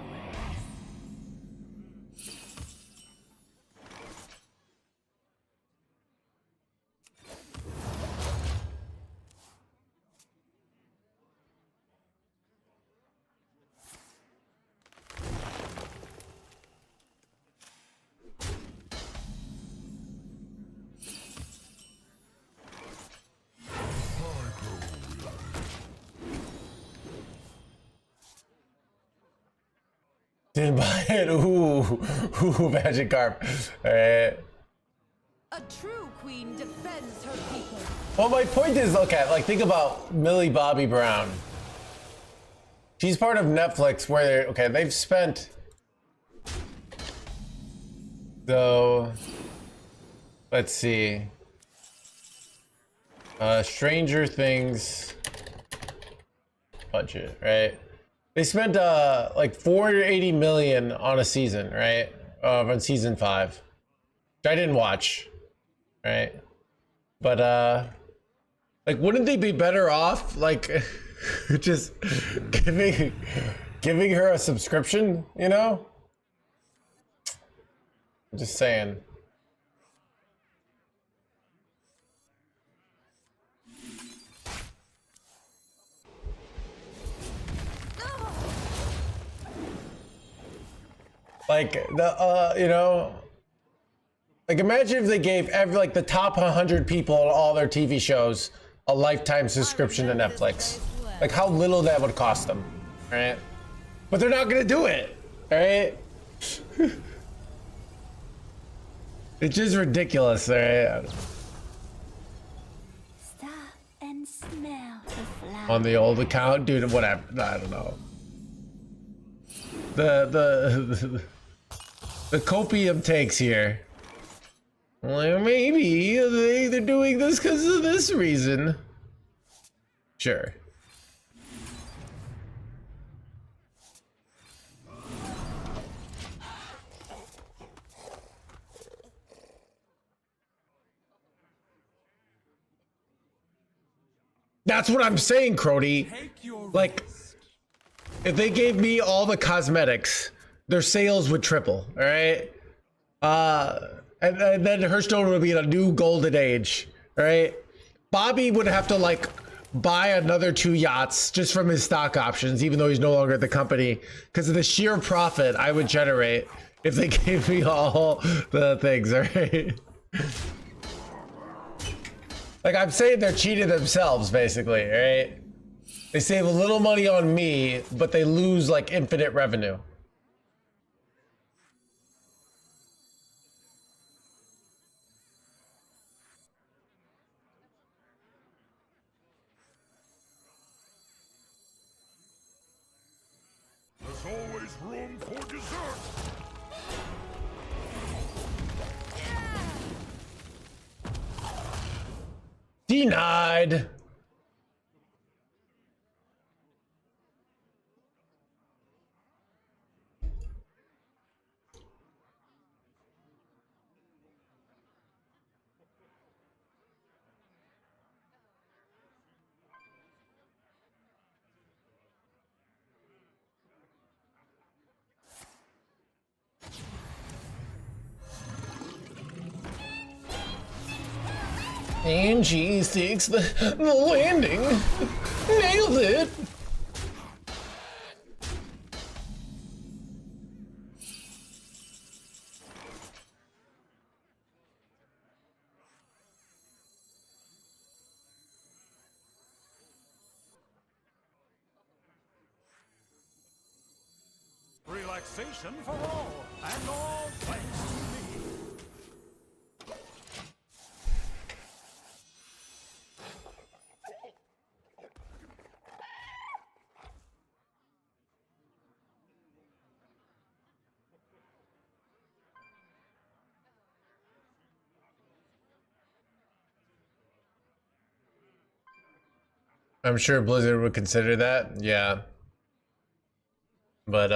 Didn't buy it. Ooh, Magic Carp. All right. A true queen defends her people. Well, my point is, okay, like think about Millie Bobby Brown. She's part of Netflix where they've spent, so let's see, Stranger Things budget, right? They spent like 480 million on a season, right? On season 5, which I didn't watch, right? But like, wouldn't they be better off like just giving her a subscription? You know, I'm just saying. Like the you know, like imagine if they gave like the top 100 people on all their TV shows a lifetime subscription to Netflix. Like how little that would cost them, right? But they're not gonna do it, right? It's just ridiculous, right? Stop and smell the flowers. On the old account, dude, whatever. I don't know. The copium takes here. Well, maybe they're doing this because of this reason. Sure. That's what I'm saying, Crody. Like, if they gave me all the cosmetics, their sales would triple, all right? And then Hearthstone would be in a new golden age, right? Bobby would have to like buy another 2 yachts just from his stock options, even though he's no longer at the company, because of the sheer profit I would generate if they gave me all the things, right? Like, I'm saying they're cheating themselves, basically, right? They save a little money on me, but they lose like infinite revenue. There's always room for dessert. Denied. And G6, the landing. Nailed it. Relaxation for all, and all thanks to me. I'm sure Blizzard would consider that, yeah. But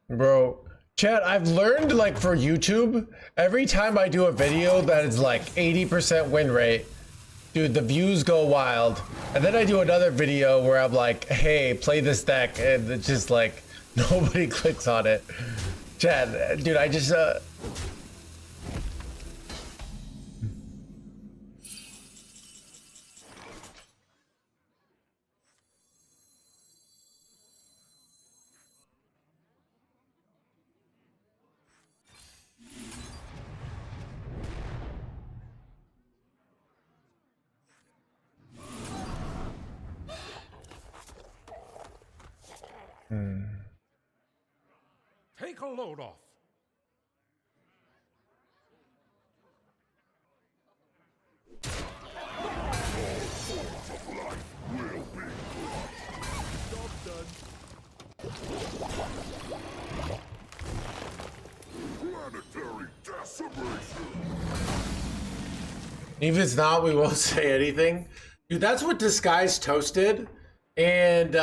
bro, chat, I've learned, like, for YouTube, every time I do a video that is like 80% win rate, dude, the views go wild. And then I do another video where I'm like, hey, play this deck, and it's just like nobody clicks on it. Chat, dude, I just Take a load off. Planetary decimation. if it's not, we won't say anything. Dude, that's what Disguise toasted. And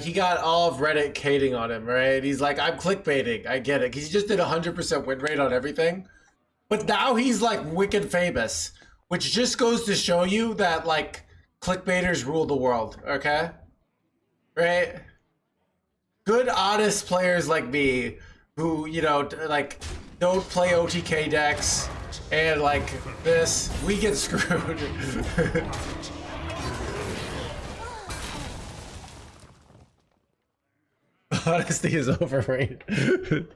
he got all of Reddit hating on him, right? He's like, I'm clickbaiting. I get it. Because he just did 100% win rate on everything. But now he's like wicked famous. Which just goes to show you that like clickbaiters rule the world, okay? Right? Good, honest players like me who, you know, like don't play OTK decks and like this, we get screwed. Honesty is overrated.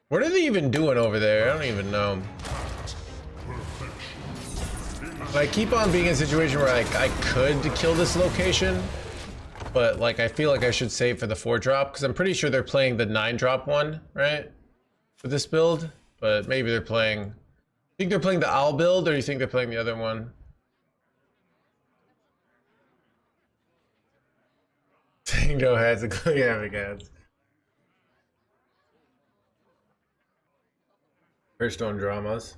What are they even doing over there? I don't even know. I keep on being in a situation where like I could kill this location, but like I feel like I should save for the 4-drop because I'm pretty sure they're playing the 9-drop one, right? For this build, but maybe they're playing. You think they're playing the owl build, or you think they're playing the other one? Tango has a yeah, guys. Hearthstone dramas.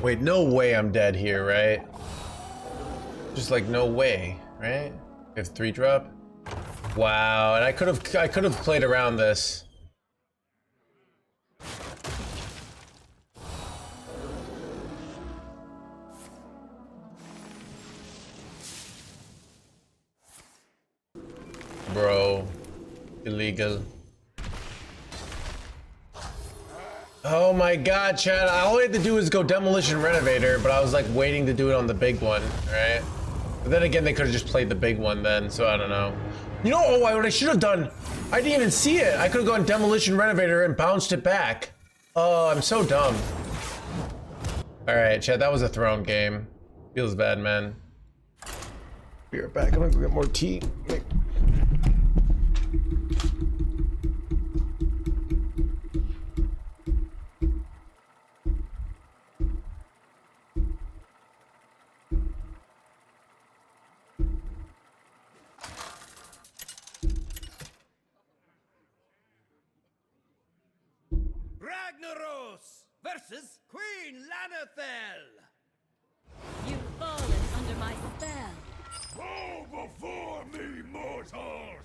Wait, no way I'm dead here, right? Just like no way, right? If 3-drop. Wow, and I could have played around this. Bro, illegal. Oh my god, Chad, all I had to do was go Demolition Renovator, but I was like waiting to do it on the big one, right? But then again, they could have just played the big one then, so I don't know. You know, what I should have done, I didn't even see it. I could have gone Demolition Renovator and bounced it back. Oh, I'm so dumb. Alright, chat, that was a throne game. Feels bad, man. Be right back. I'm gonna go get more tea. Ragnaros versus Queen Lanathel. You've fallen under my spell. Bow before me, mortals!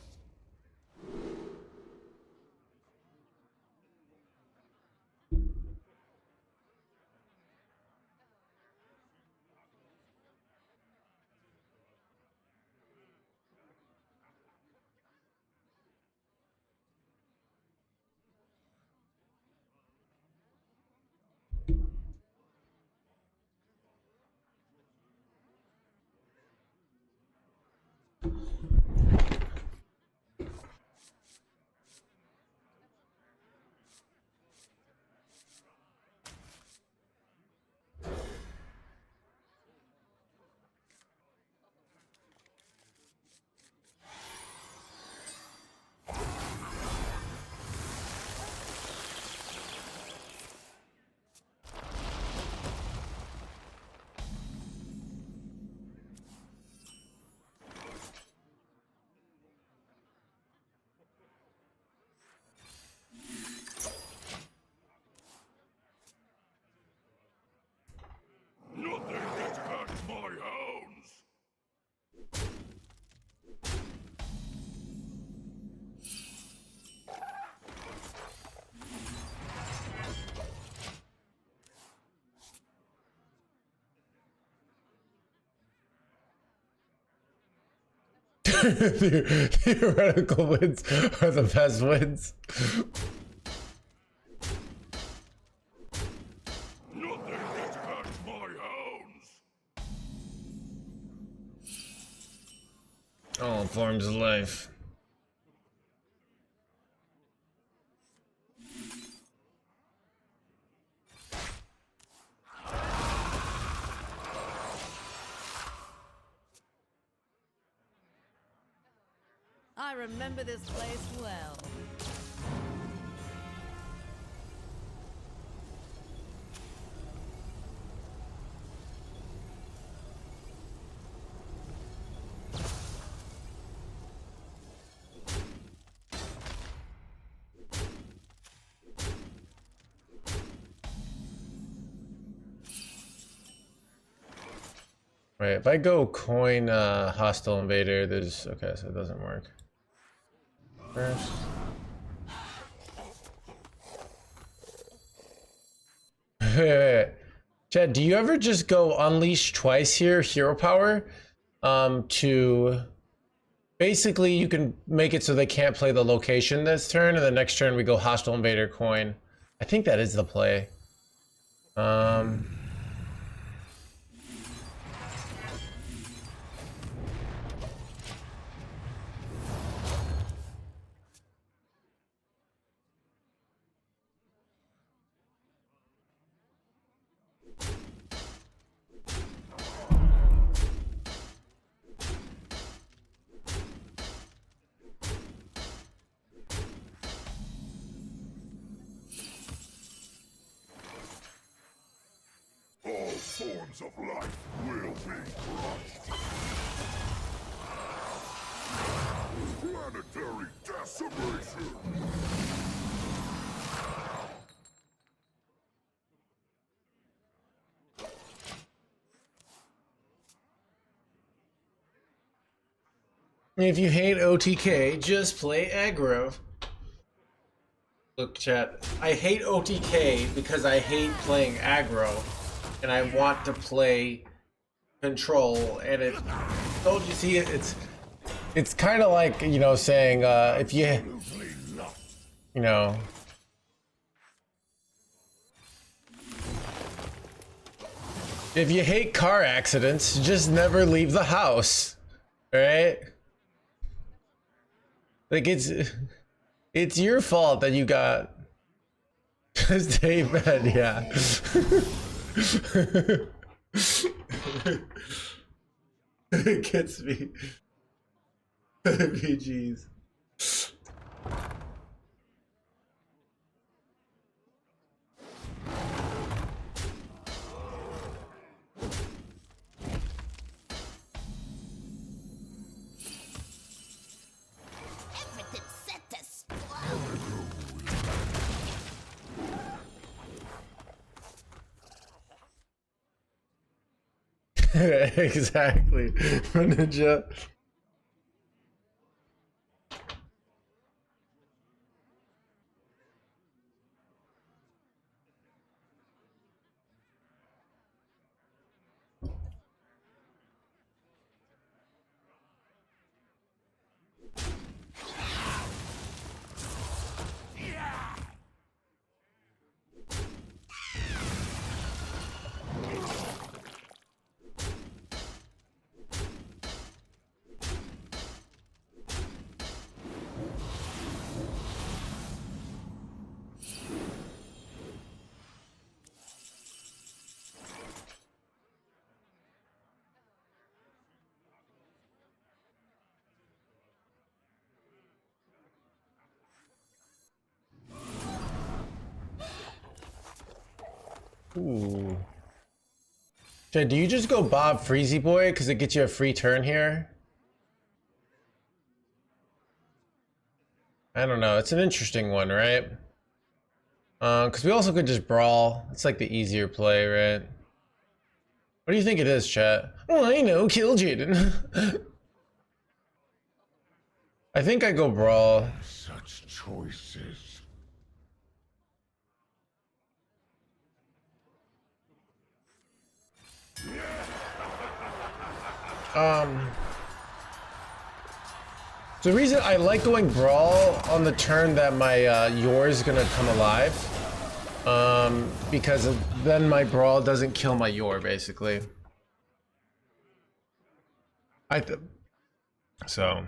Nothing gets past my hounds! Theoretical wins are the best wins. Nothing gets past my hounds! All forms of life. I remember this place well. Right, if I go coin hostile invader, there's okay, so it doesn't work. First. Wait. Chad, do you ever just go unleash twice here, hero power? To basically you can make it so they can't play the location this turn, and the next turn we go hostile invader coin. I think that is the play. All forms of life will be crushed. Planetary decimation! If you hate OTK, just play aggro. Look, chat, I hate OTK because I hate playing aggro, and I want to play control, and it, don't you see it? It's kind of like, you know, saying, if you know, if you hate car accidents, just never leave the house, right? Like, it's your fault that you got Stay bed, yeah. It gets me. PGs. Everything's set to explode. Exactly. Ninja. Ooh. Jay, do you just go Bob Freezy Boy because it gets you a free turn here? I don't know. It's an interesting one, right? Because we also could just brawl. It's like the easier play, right? What do you think it is, chat? Oh, I know. Kill Jaden. I think I go brawl. Such choices. The reason I like going brawl on the turn that my Yor is gonna come alive, because then my brawl doesn't kill my Yor, basically. So.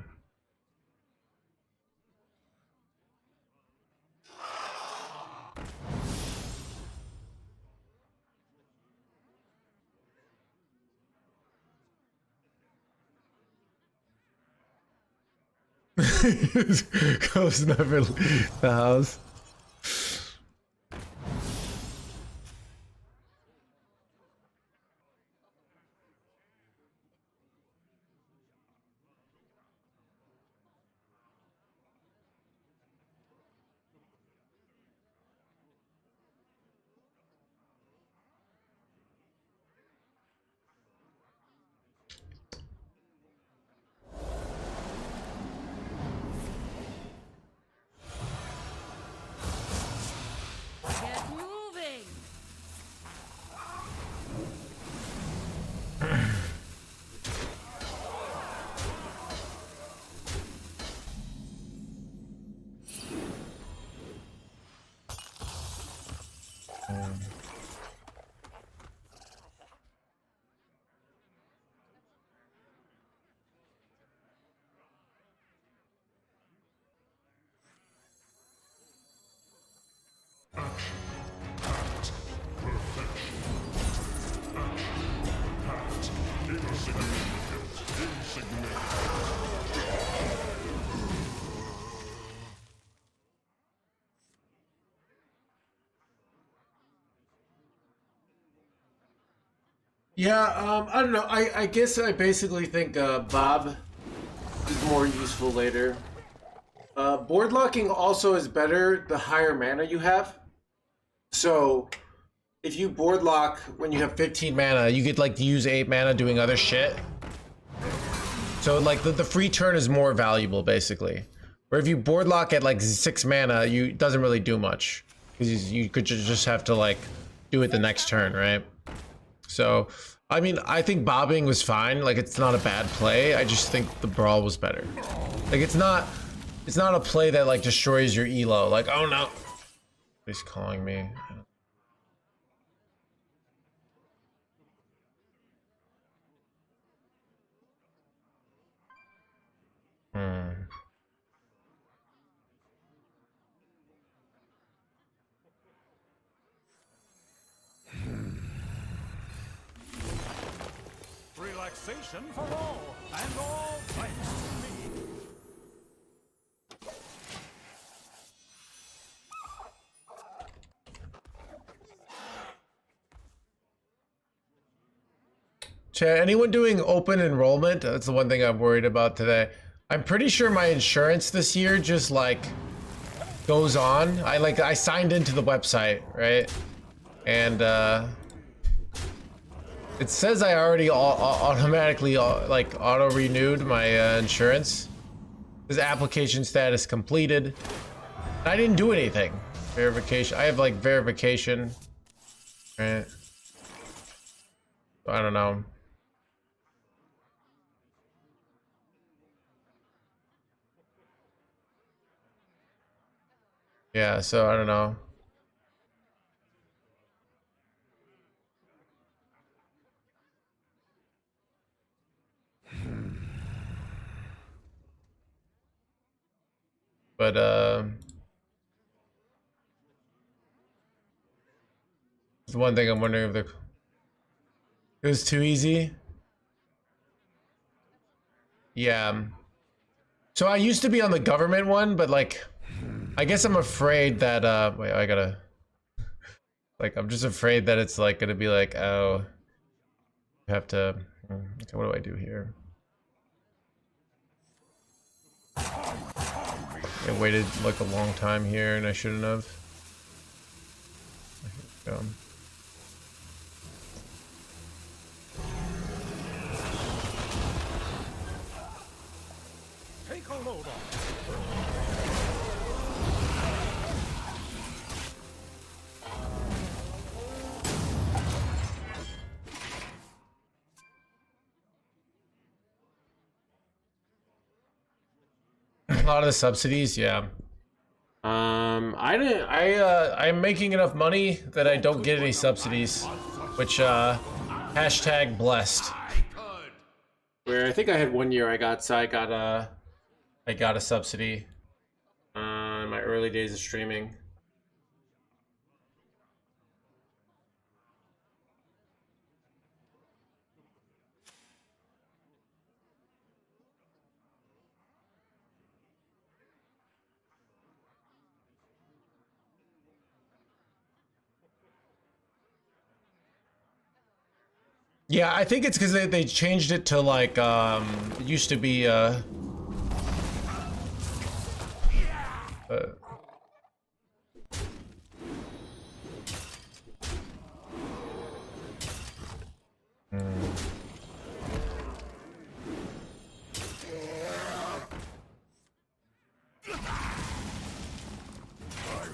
Ghost never leave the house. Get moving. Yeah, I don't know. I guess I basically think Bob is more useful later. Board locking also is better the higher mana you have. So if you board lock when you have 15 mana, you get like to use 8 mana doing other shit. So like the free turn is more valuable basically. Where if you board lock at like 6 mana, it doesn't really do much. Because you could just have to like do it the next turn, right? So, I mean, I think bobbing was fine. Like, it's not a bad play. I just think the brawl was better. Like, it's not a play that like destroys your elo. Like, oh no, he's calling me. Taxation for all, and all thanks to me. Chat, anyone doing open enrollment? That's the one thing I'm worried about today. I'm pretty sure my insurance this year just like goes on. I signed into the website, right? And it says I already automatically like auto renewed my insurance. This application status completed. I didn't do anything. Verification. I have like verification. Right. I don't know. Yeah, so I don't know. But it's one thing I'm wondering if it was too easy. Yeah. So I used to be on the government one, but like I guess I'm afraid that wait, I gotta like I'm just afraid that it's like gonna be like, oh, you have to okay, what do I do here? I waited like a long time here and I shouldn't have. Here we go. Take a load off. A lot of the subsidies, yeah. I'm making enough money that I don't get any subsidies, which hashtag blessed. Where I think I had 1 year I got a subsidy in my early days of streaming. Yeah, I think it's because they changed it to like it used to be I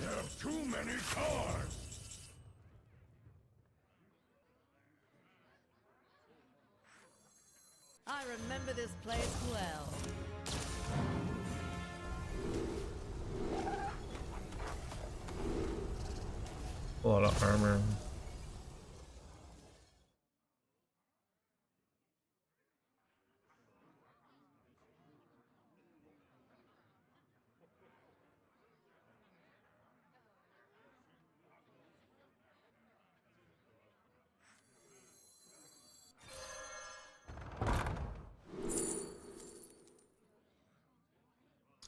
have too many cards. I remember this place well. a lot of armor.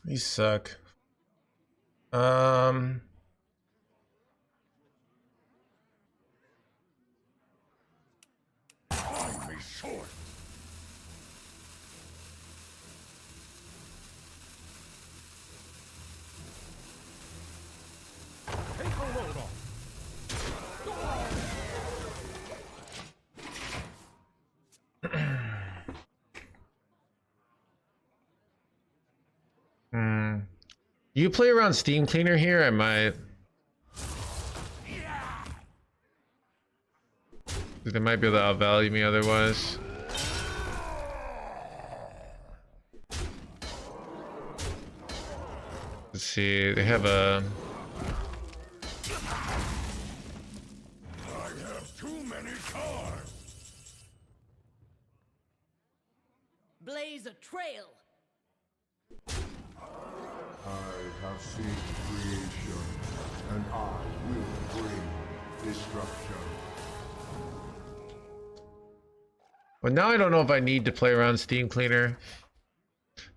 These suck. Time is short. Take a load off. You play around Steam Cleaner here? I might. They might be able to outvalue me otherwise. Let's see, they have a... I have too many cards. Blaze a trail. I have seen creation, and I will bring destruction. But now I don't know if I need to play around Steam Cleaner.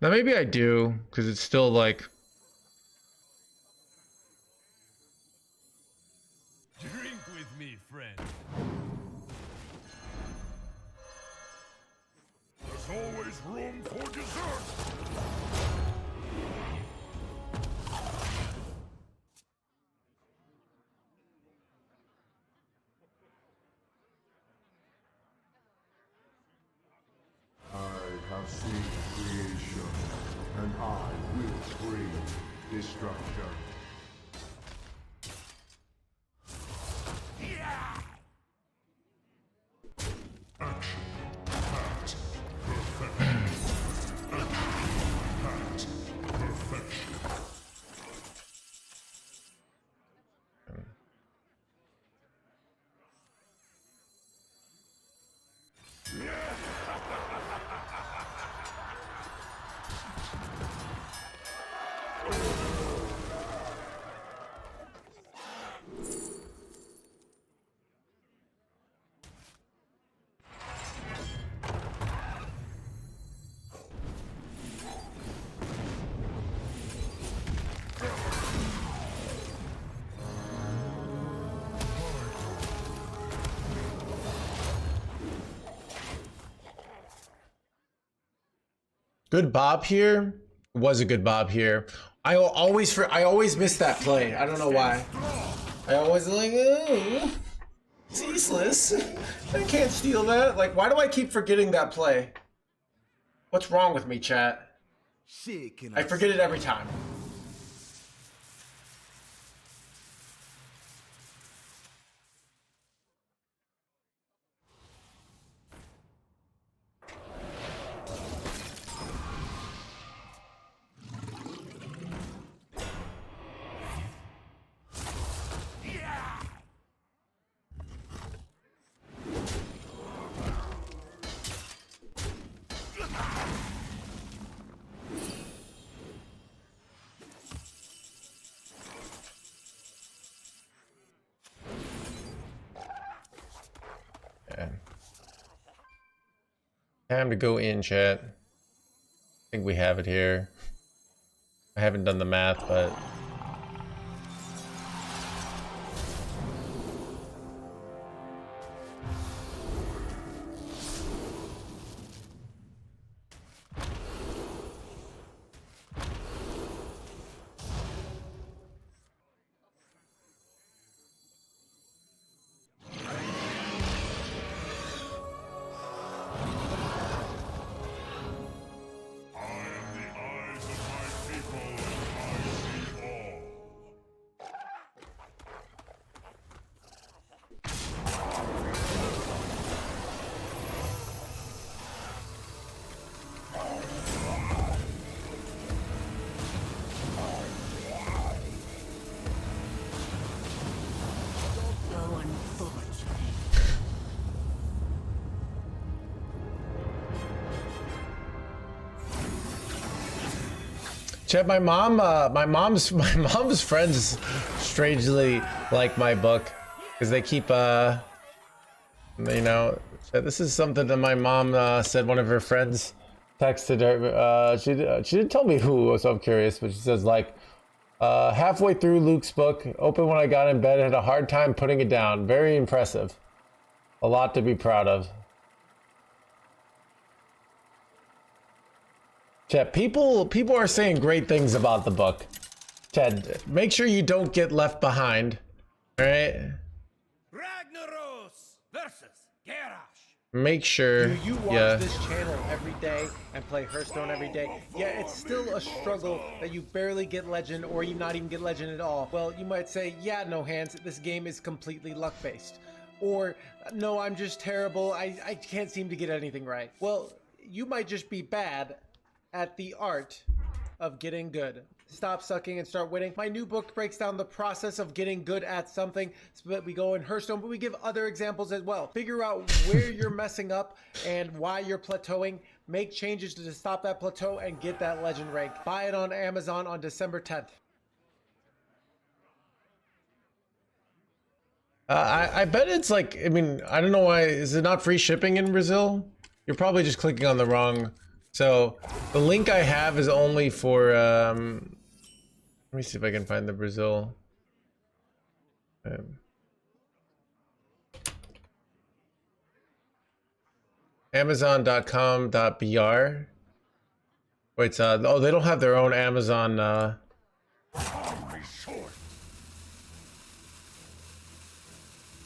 Now maybe I do, because it's still like... Drink with me, friend. There's always room for dessert. I have seen creation, and I will bring destruction. Action. Pat. Perfection. Action. Pat. Perfection. Good Bob here. Was a good Bob here. I always miss that play. I don't know why. I always like, oh, it's useless. I can't steal that. Like, why do I keep forgetting that play? What's wrong with me, chat? I forget it every time. Time to go in, chat. I think we have it here. I haven't done the math, but... Chat, my mom's friends strangely like my book because they keep you know, this is something that my mom said one of her friends texted her. She didn't tell me who, so I'm curious, but she says like halfway through Luke's book, open when I got in bed, had a hard time putting it down. Very impressive. A lot to be proud of. Chat, people are saying great things about the book. Ted, make sure you don't get left behind. Alright? Ragnaros versus Garrosh. Make sure. Do you watch this channel every day and play Hearthstone every day? Yeah, it's still a struggle that you barely get legend or you not even get legend at all. Well, you might say, yeah, no hands, this game is completely luck-based. Or, no, I'm just terrible, I can't seem to get anything right. Well, you might just be bad at the art of getting good. Stop sucking and start winning. My new book breaks down the process of getting good at something. So we go in Hearthstone, but we give other examples as well. Figure out where you're messing up and why you're plateauing. Make changes to stop that plateau and get that legend rank. Buy it on Amazon on December 10th. I bet it's like, I mean, I don't know why. Is it not free shipping in Brazil? You're probably just clicking on the wrong. So the link I have is only for. Let me see if I can find the Brazil. Amazon.com.br. Wait, oh, they don't have their own Amazon.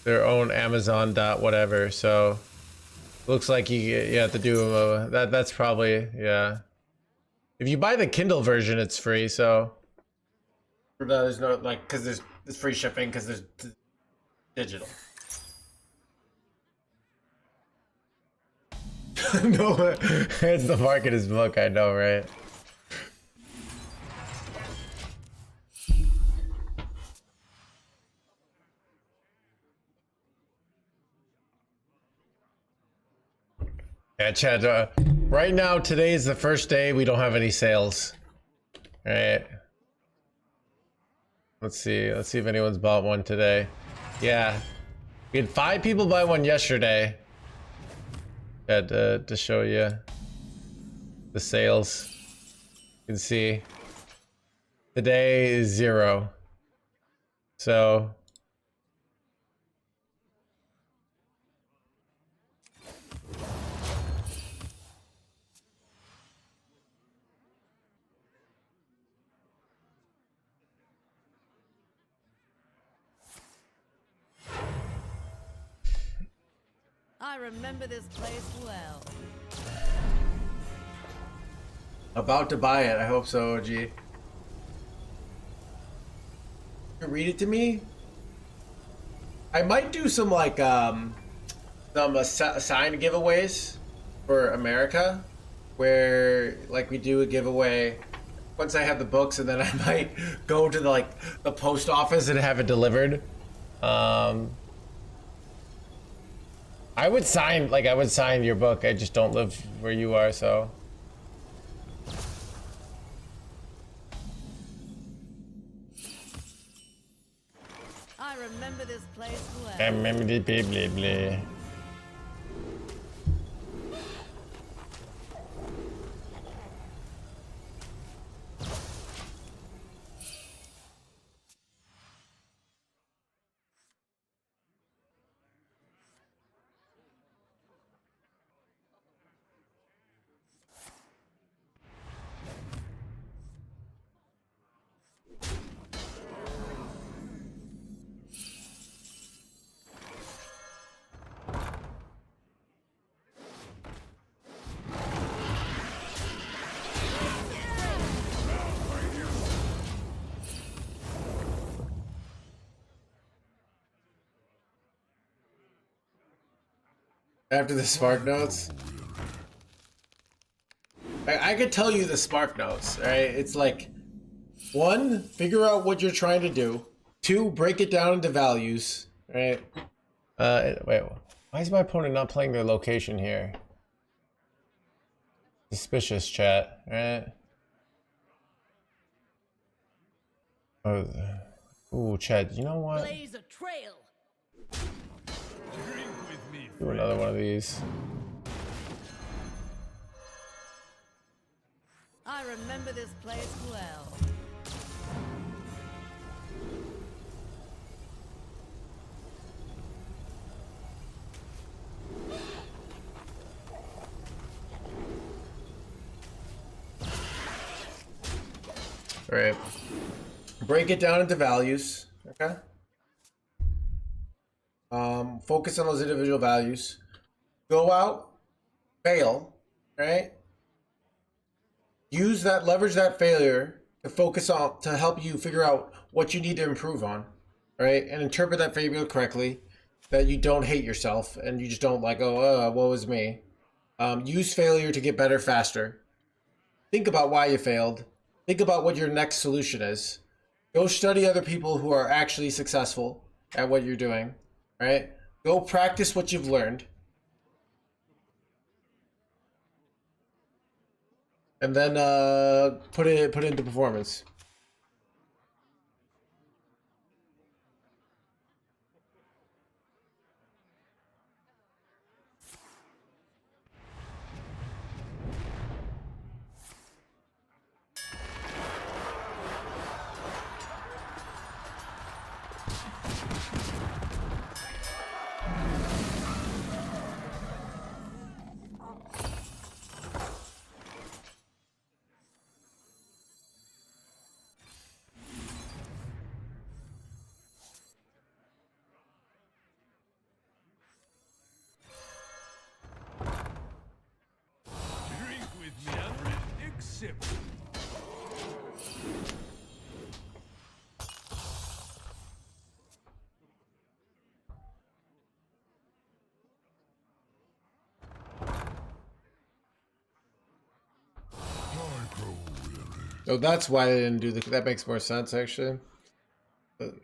Their own Amazon dot whatever. So looks like you have to do that's probably, yeah. If you buy the Kindle version, it's free. So there's no like because there's free shipping because there's digital. No, it's the market is book. I know, right? Yeah, Chad. Right now, today is the first day we don't have any sales. All right. Let's see. Let's see if anyone's bought one today. Yeah, we had 5 people buy one yesterday. Had to show you the sales. You can see today is 0. So. I remember this place well. About to buy it. I hope so, OG. You read it to me? I might do some like some assigned giveaways for America, where like we do a giveaway once I have the books, and then I might go to the post office and have it delivered. I would sign your book. I just don't live where you are, so. I remember this place well. I remember the blah blah blah. After the Spark Notes, I could tell you the Spark Notes, right? It's like, 1, figure out what you're trying to do. 2, break it down into values, right? Wait, why is my opponent not playing their location here? Suspicious, chat, right? Oh, ooh, chat, you know what? Blaze a trail. Drink with me, Do another one of these. I remember this place well. All right. Break it down into values, okay? Focus on those individual values. Go out, fail, right? Leverage that failure to focus on, to help you figure out what you need to improve on, right? And interpret that failure correctly, that you don't hate yourself and you just don't like, oh, woe is me. Use failure to get better faster. Think about why you failed. Think about what your next solution is. Go study other people who are actually successful at what you're doing, right? Go practice what you've learned. And then put it into performance. exhibit. Oh, that's why they didn't do the. That makes more sense, actually. But-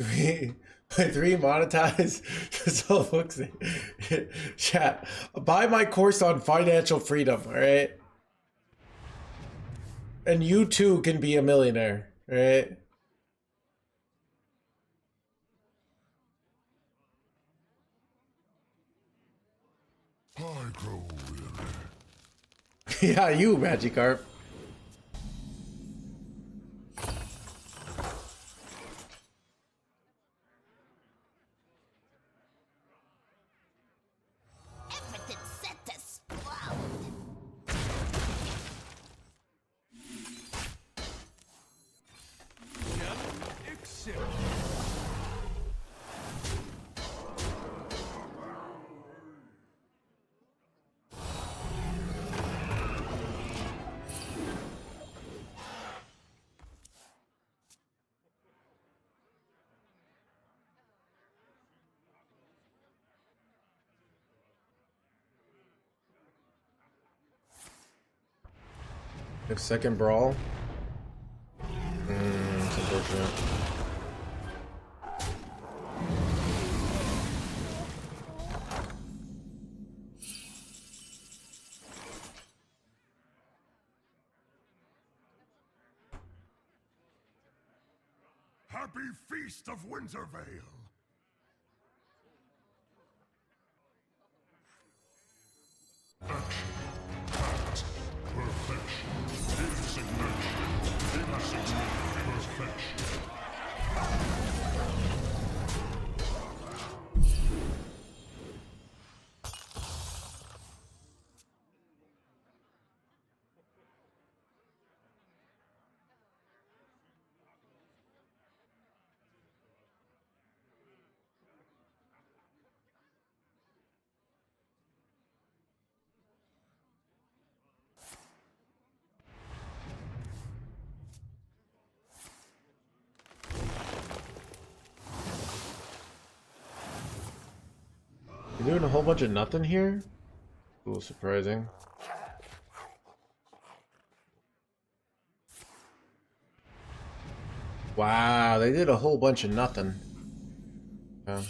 Three, three monetize. So books. Chat. Buy my course on financial freedom. All right, and you too can be a millionaire. All right. I grow weary. Yeah, you Magikarp. Everything's set to explode. Exhibit. Second brawl. It's unfortunate. Happy Feast of Wintervale. Action. Act. Perfection. Insignificant. Insignificant. Perfection. You're doing a whole bunch of nothing here? A little surprising. Wow, they did a whole bunch of nothing. Yeah.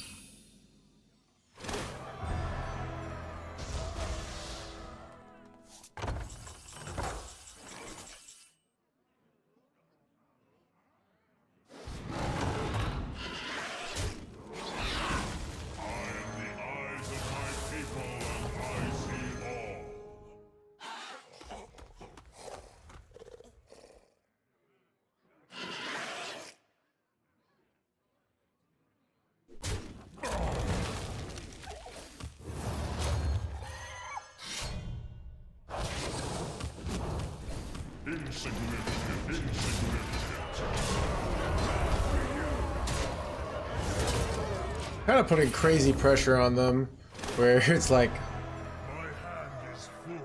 Kind of putting crazy pressure on them, where it's like, My hand is full.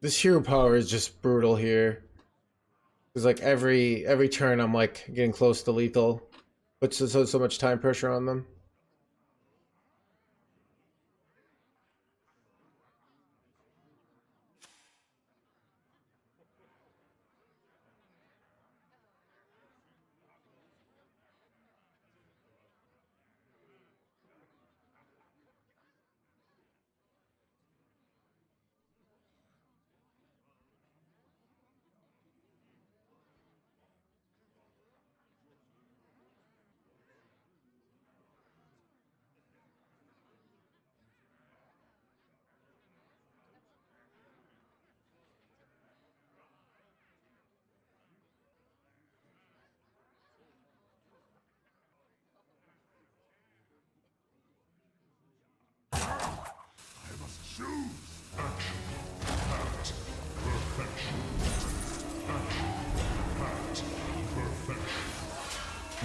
this hero power is just brutal here. It's like every turn I'm like getting close to lethal. Puts so much time pressure on them.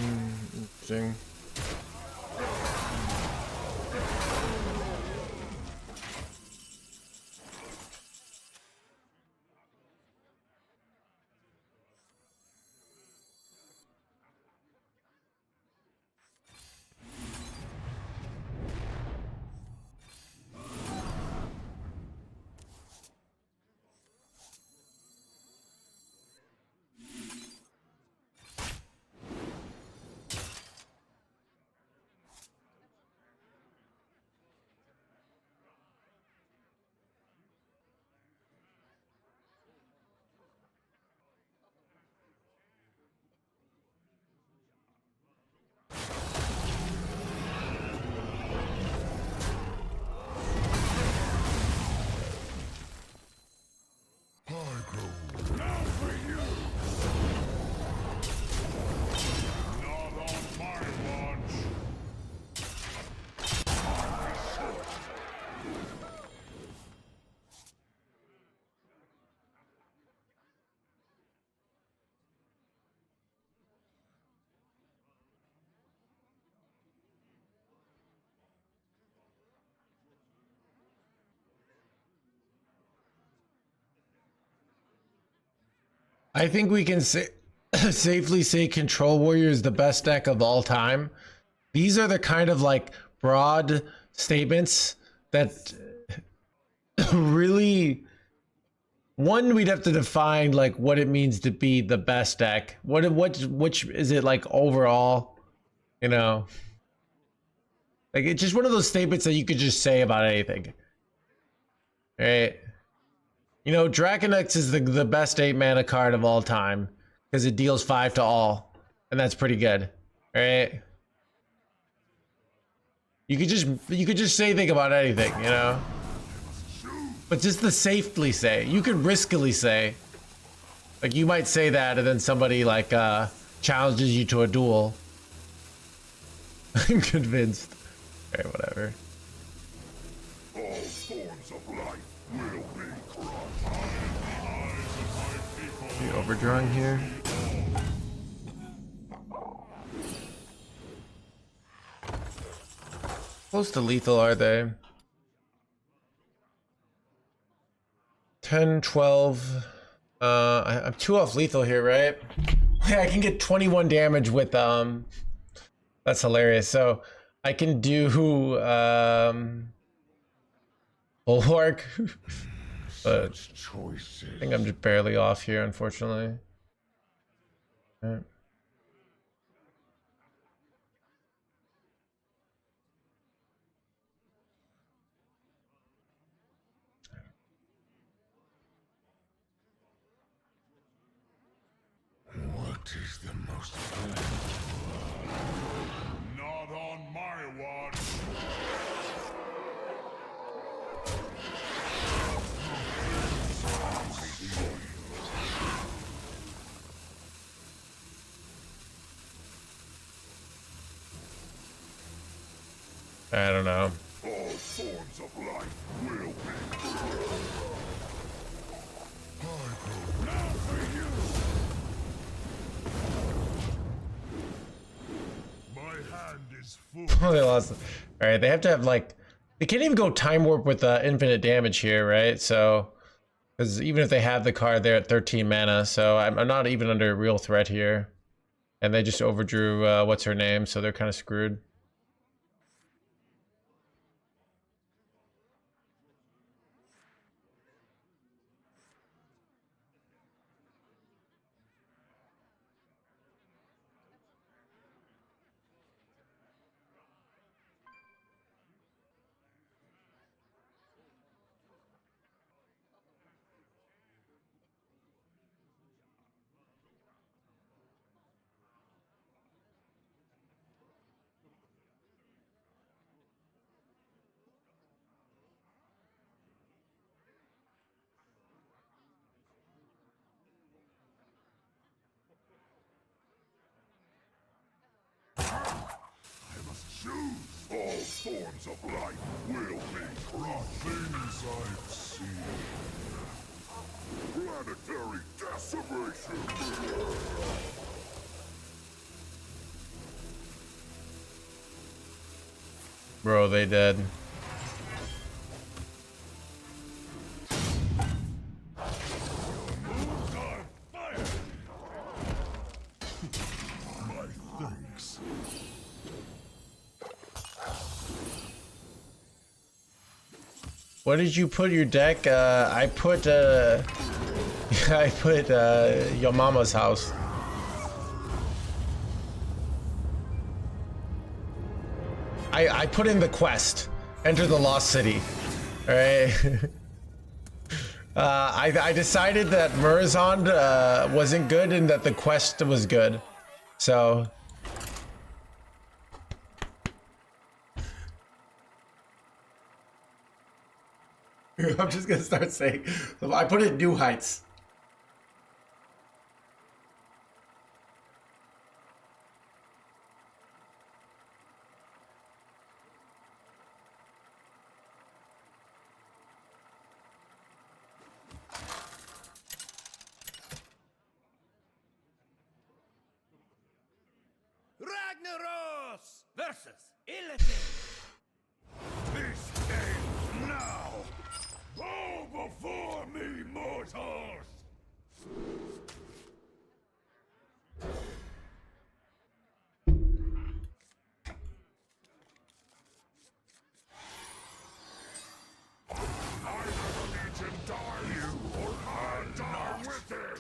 Interesting. I think we can say safely say Control Warrior is the best deck of all time. These are the kind of like broad statements that really, one, we'd have to define like what it means to be the best deck. Which is it like overall, you know? Like it's just one of those statements that you could just say about anything. Right? You know, Draconex is the best 8-mana card of all time because it deals 5 to all, and that's pretty good, right? You could just say think about anything, you know. But just the safely say, you could riskily say, like you might say that, and then somebody like challenges you to a duel. I'm convinced. Okay, whatever. All forms of life will be crushed. Are you overdrawing here? Close to lethal, are they? 10, 12. I'm 2 off lethal here, right? Yeah, I can get 21 damage with that's hilarious. So I can do Bulwark. But I think I'm just barely off here, unfortunately. Right. What is the most Not on my watch. I don't know. All forms of life will be now for you. My hand is full. Oh, they lost. All right, they have to have like, they can't even go time warp with infinite damage here, right? So, because even if they have the card, they're at 13 mana, so I'm not even under real threat here, and they just overdrew what's her name, so they're kind of screwed. Choose. All forms of life will be crushed. Things I've seen. Planetary decimation. Bro, they dead. My thanks. What did you put your deck? I put I put your mama's house. I put in the quest. Enter the lost city. All right. I decided that Murazond wasn't good and that the quest was good. So I'm just gonna start saying I put in New Heights. Ragnaros versus Illithid. This ends now. Bow before me, mortals.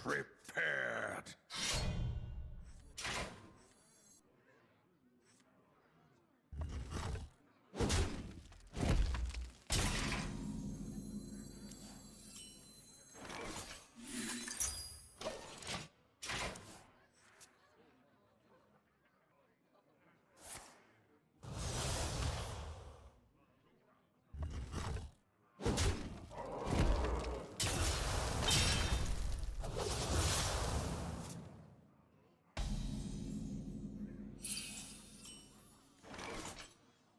Prepared.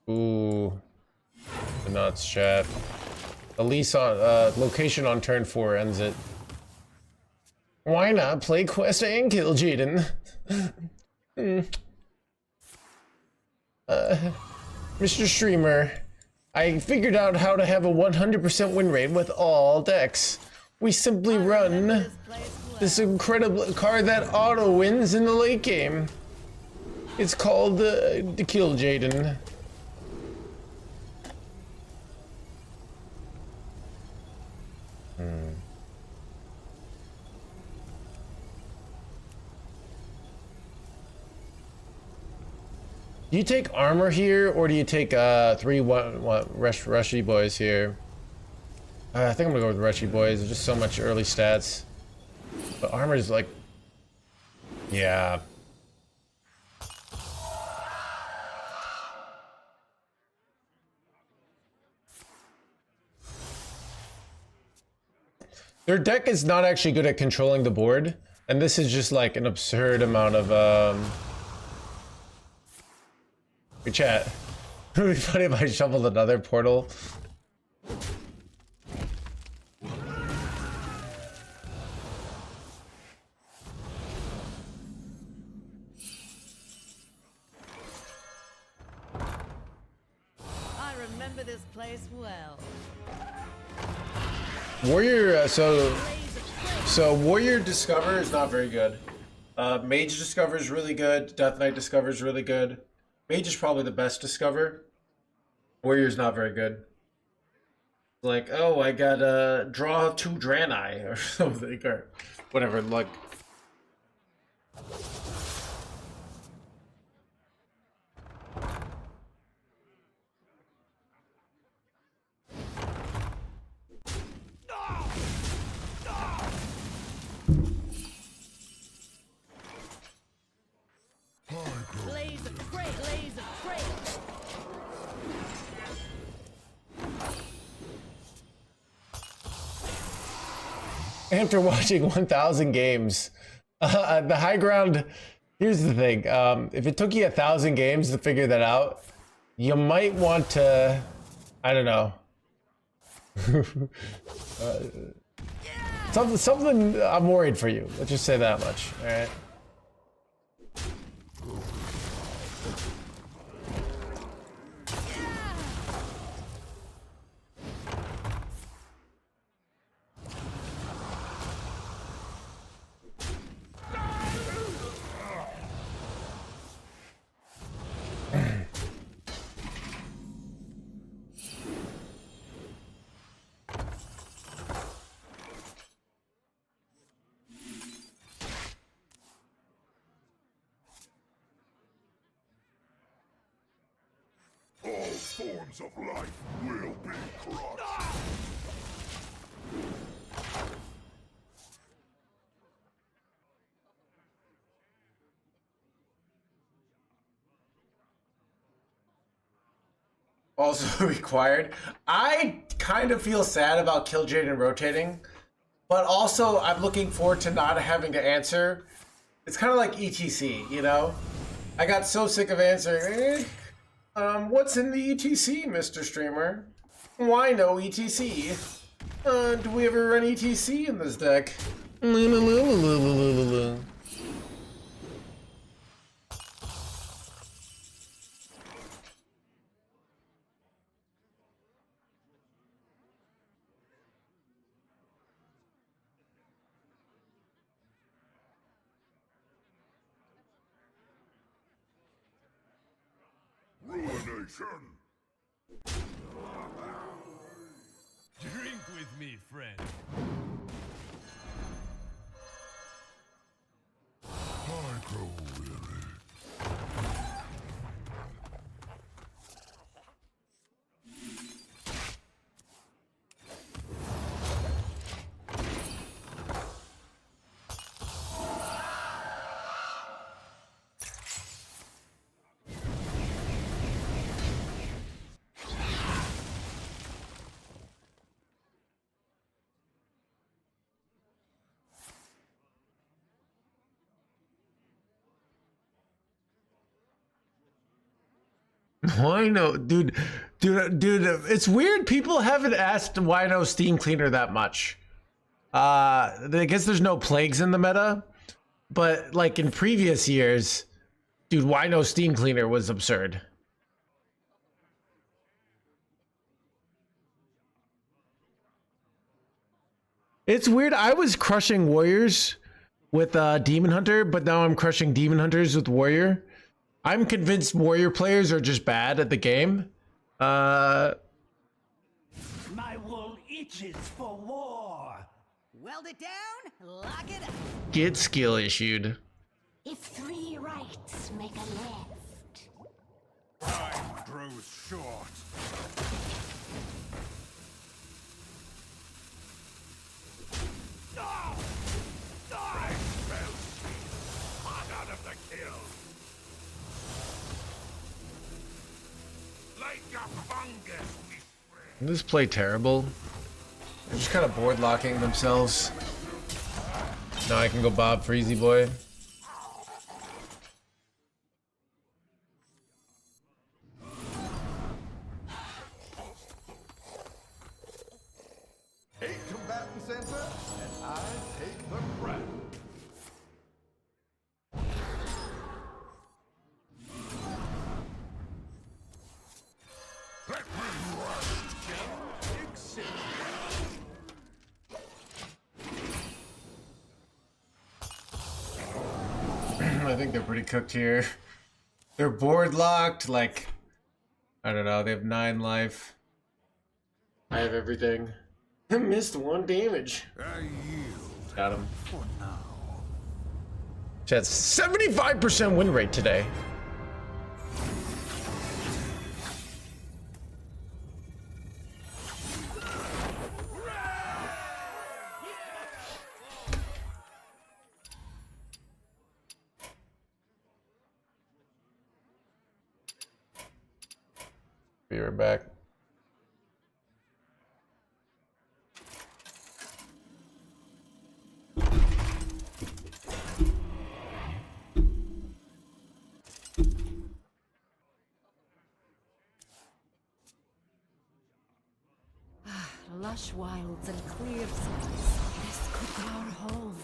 Ooh, the nuts, chat. The lease on location on turn 4 ends it. Why not play quest and kill Jaden? Mr. Streamer, I figured out how to have a 100% win rate with all decks. We simply run this incredible card that auto wins in the late game. It's called the Kill Jaden. Do you take armor here, or do you take 3-1 rushy boys here? I think I'm gonna go with rushy boys. There's just so much early stats. But armor is like, yeah. Their deck is not actually good at controlling the board, and this is just like an absurd amount of Hey, chat. It would be funny if I shoveled another portal. I remember this place well. Warrior, so Warrior Discover is not very good. Mage Discover is really good. Death Knight Discover is really good. Mage is probably the best Discover. Warrior's not very good. Like, oh, I got draw 2 Draenei or something, or whatever. Like, Blaze of prey, blaze of prey. after watching 1,000 games, the high ground. Here's the thing: if it took you 1,000 games to figure that out, you might want to, I don't know, something. I'm worried for you. Let's just say that much. All right. forms of life will be crushed. Also required. I kind of feel sad about Killjade and rotating, but also I'm looking forward to not having to answer. It's kind of like ETC, you know? I got so sick of answering, what's in the ETC, Mr. Streamer? Why no ETC? Do we ever run ETC in this deck? Ruination. Drink with me, friend. I grow weary. Why no, dude, it's weird. People haven't asked why no Steam Cleaner that much. I guess there's no plagues in the meta, but like in previous years, dude, why no Steam Cleaner was absurd. It's weird. I was crushing warriors with Demon Hunter, but now I'm crushing Demon Hunters with warrior. I'm convinced warrior players are just bad at the game. My wool itches for war. Weld it down, lock it up. Get skill issued. If 3 rights make a left. Time grows short. Hot out of the kill. Like a fungus, we spread. This play terrible. They're just kind of board locking themselves. Now I can go Bob for Easy Boy. Eight combatants enter, and I take the crown. Let me rest. I think they're pretty cooked here. They're board locked, like, I don't know, they have 9 life. I have everything. I missed 1 damage. I yield Got him. for now. That's 75% win rate today. Be right back. Lush wilds and clear skies. This could be our home.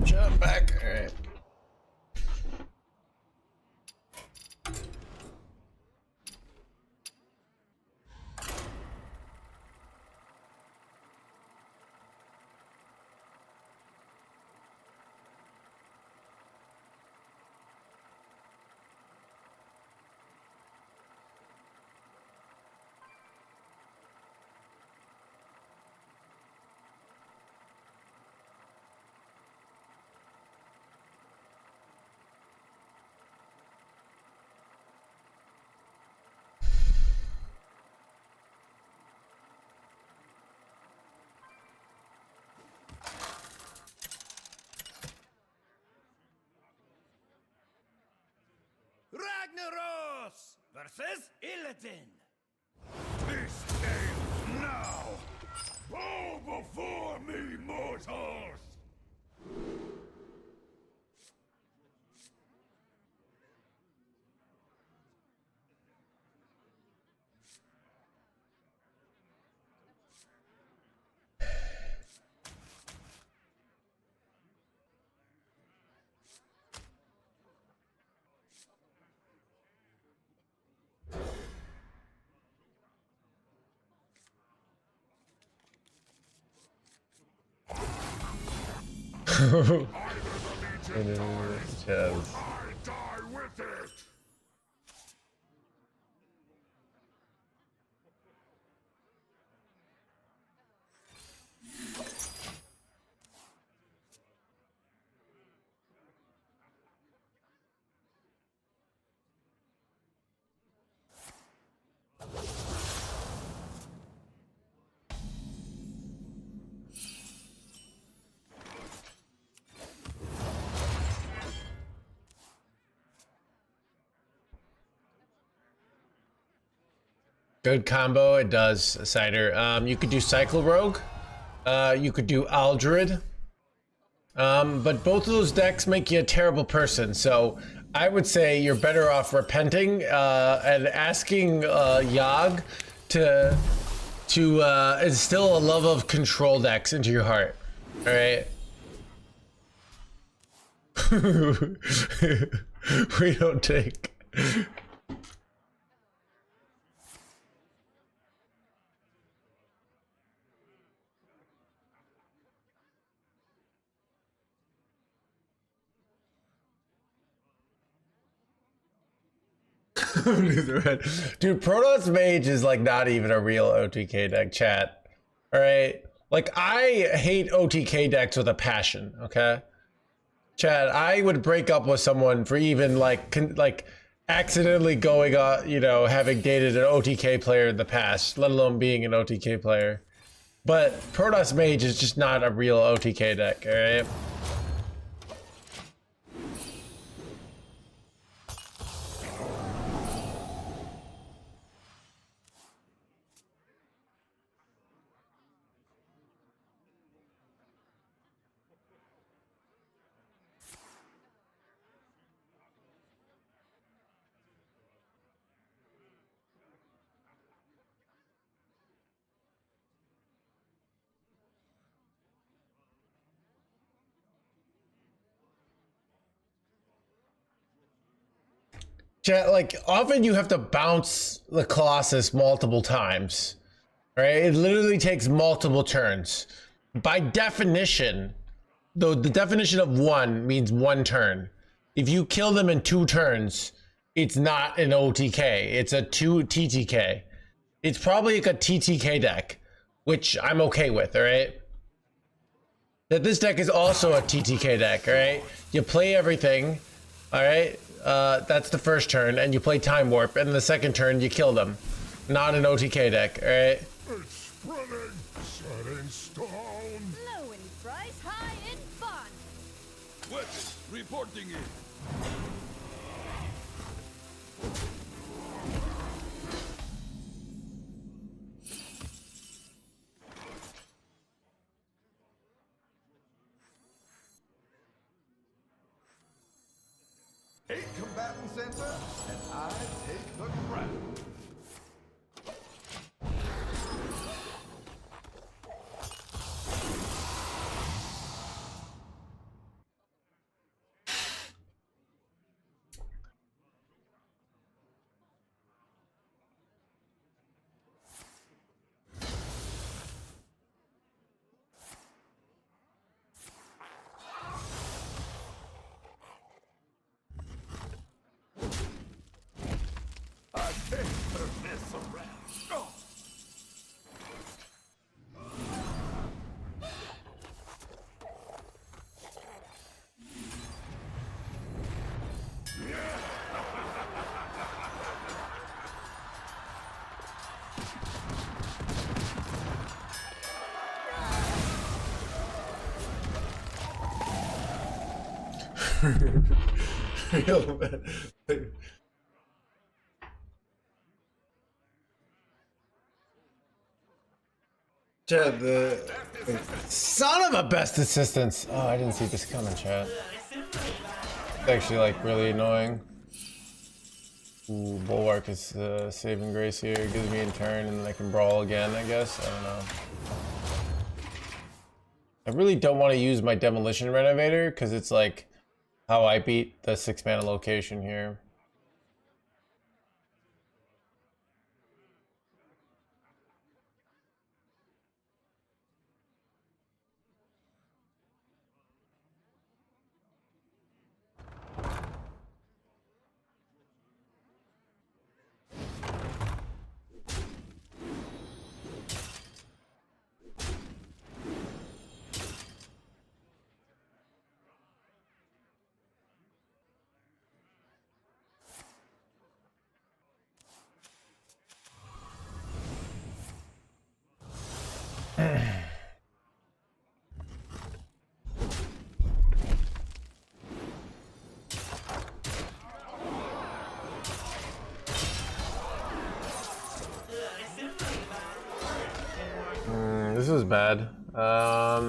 Jump back. All right. Ragnaros versus Illidan. This ends now! Bow before me, mortals! Chaz. I die with it! Good combo, it does, Cider. You could do Cycle Rogue. You could do Aldred. But both of those decks make you a terrible person, so I would say you're better off repenting and asking Yogg to instill a love of control decks into your heart. All right. We don't take. Dude, Protoss Mage is like not even a real OTK deck, chat. All right, like I hate OTK decks with a passion. Okay, Chad, I would break up with someone for even like accidentally going you know, having dated an OTK player in the past, let alone being an OTK player. But Protoss Mage is just not a real OTK deck. All right. Chat, like often you have to bounce the Colossus multiple times, right? It literally takes multiple turns. By definition, though, the definition of one means one turn. If you kill them in 2 turns, it's not an OTK. It's a 2 TTK. It's probably like a TTK deck, which I'm okay with, all right? That this deck is also a TTK deck, all right? You play everything, all right? That's the first turn, and you play Time Warp, and the second turn you kill them. Not an OTK deck, all right? It's spreading, set in stone. Low in price, high in fun. Weapons reporting in. Eight combatants enter, and I take the crown. Real bad. Chad, the son of a best assistance. Oh, I didn't see this coming, Chad. It's actually like really annoying. Ooh, Bulwark is saving grace here. It gives me in turn, and then I can brawl again, I guess. I don't know. I really don't want to use my Demolition Renovator because it's like how I beat the 6-mana location here. This is bad. I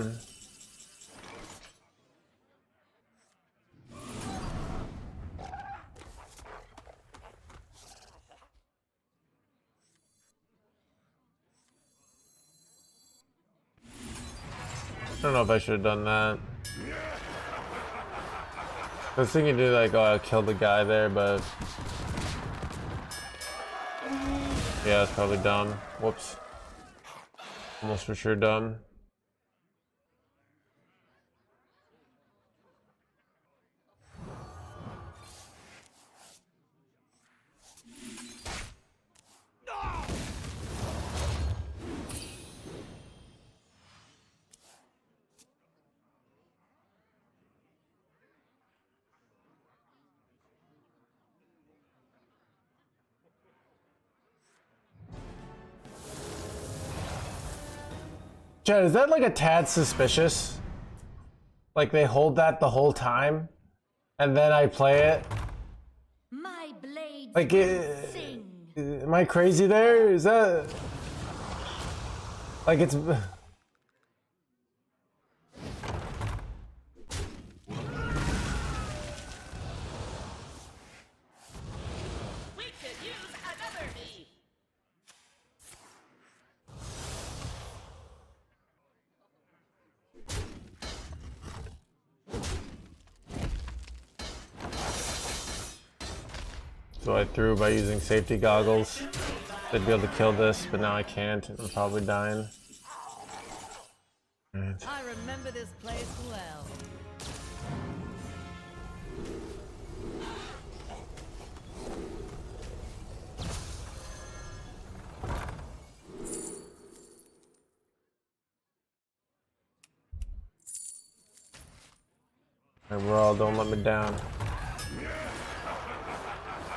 don't know if I should have done that. I was thinking to like, oh, I'll kill the guy there, but yeah, it's probably dumb. Whoops. Almost for sure dumb. Chad, is that like a tad suspicious? Like they hold that the whole time, and then I play it? My blades Like, sing. am I crazy there? Is that... Like it's... We could use another me. So I threw by using safety goggles. I'd be able to kill this, but now I can't. I'm probably dying. Right. I remember this place well. Alright, we're all, don't let me down.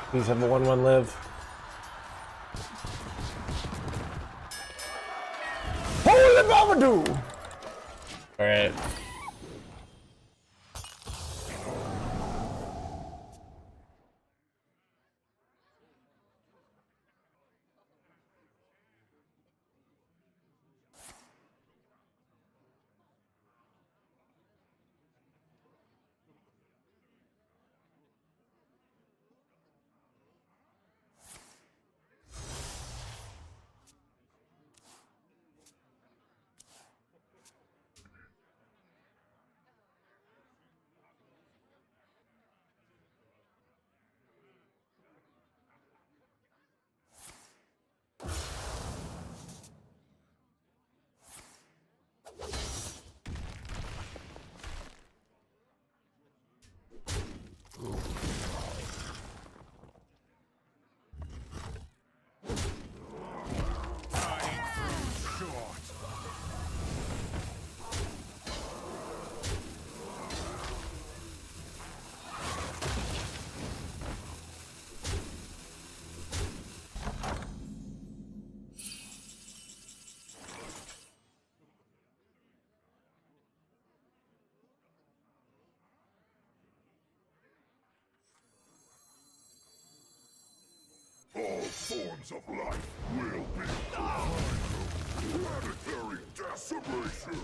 Please have a 1-1 live. Holy Babadoo! Alright. kingdoms of life will be planetary decimation.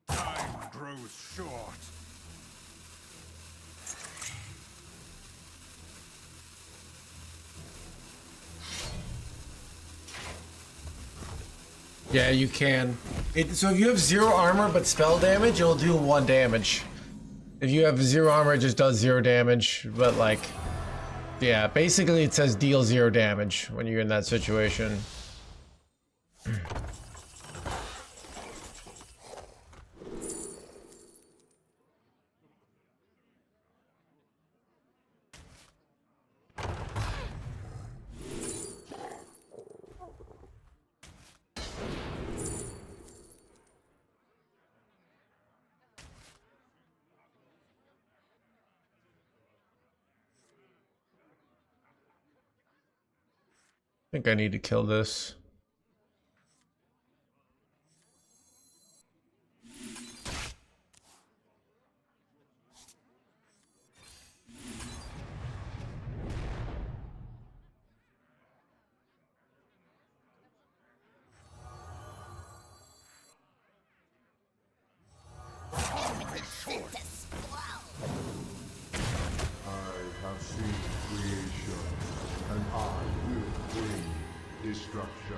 Time grows short. Yeah, you can. So if you have 0 armor but spell damage, it'll do 1 damage. If you have 0 armor, it just does 0 damage. But like, yeah, basically it says deal 0 damage when you're in that situation. I think I need to kill this. I have seen creation, and I will bring destruction.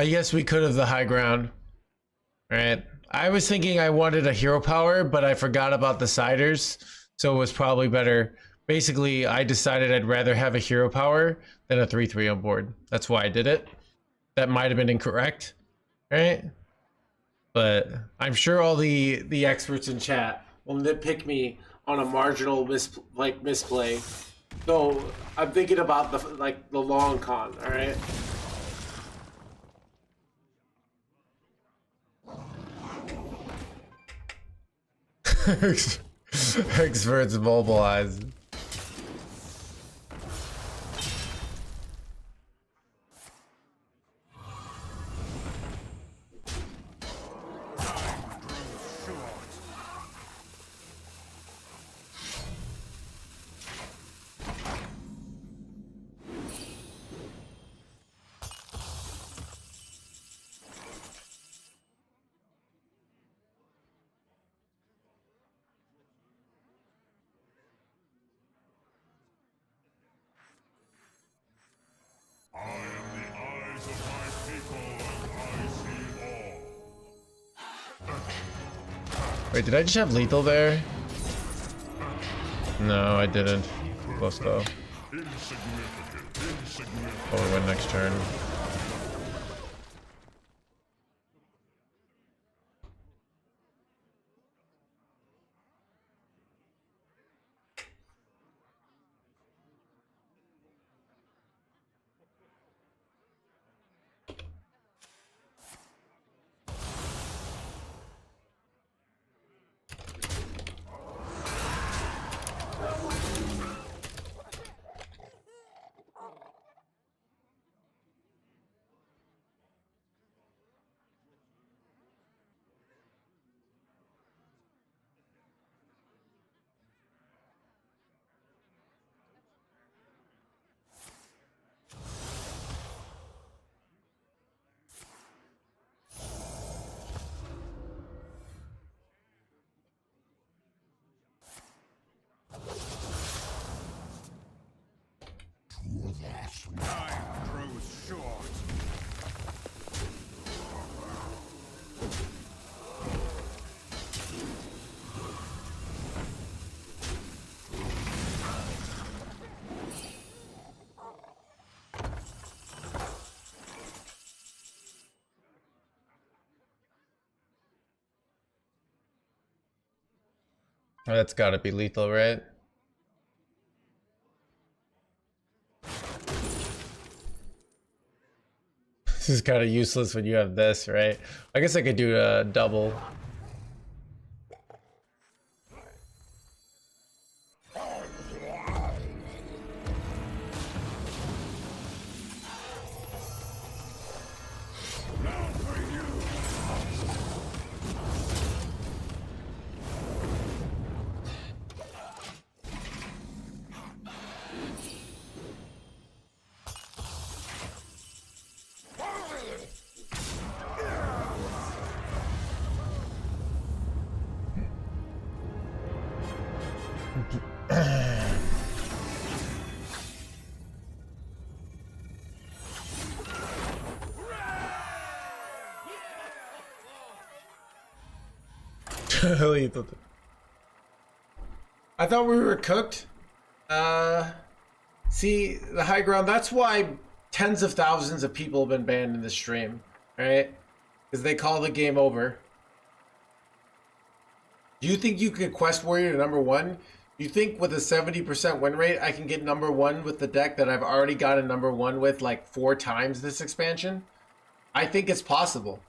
Yes, we could have the high ground. Right. I was thinking I wanted a hero power, but I forgot about the siders, so it was probably better. Basically, I decided I'd rather have a hero power than a 3/3 on board. That's why I did it. That might have been incorrect, right? But I'm sure all the experts in chat will nitpick me on a marginal misplay. So I'm thinking about the long con. All right. Experts mobilized. I am the eyes of my people, and I see all. Wait, did I just have lethal there? No, I didn't. Close though. Probably win next turn. Oh, that's gotta be lethal, right? This is kind of useless when you have this, right? I guess I could do a double. Lethal. I thought we were cooked. See, the high ground, that's why tens of thousands of people have been banned in this stream, right? Because they call the game over. Do you think you could quest warrior to #1? You think with a 70% win rate, I can get #1 with the deck that I've already gotten #1 with like 4 times this expansion? I think it's possible.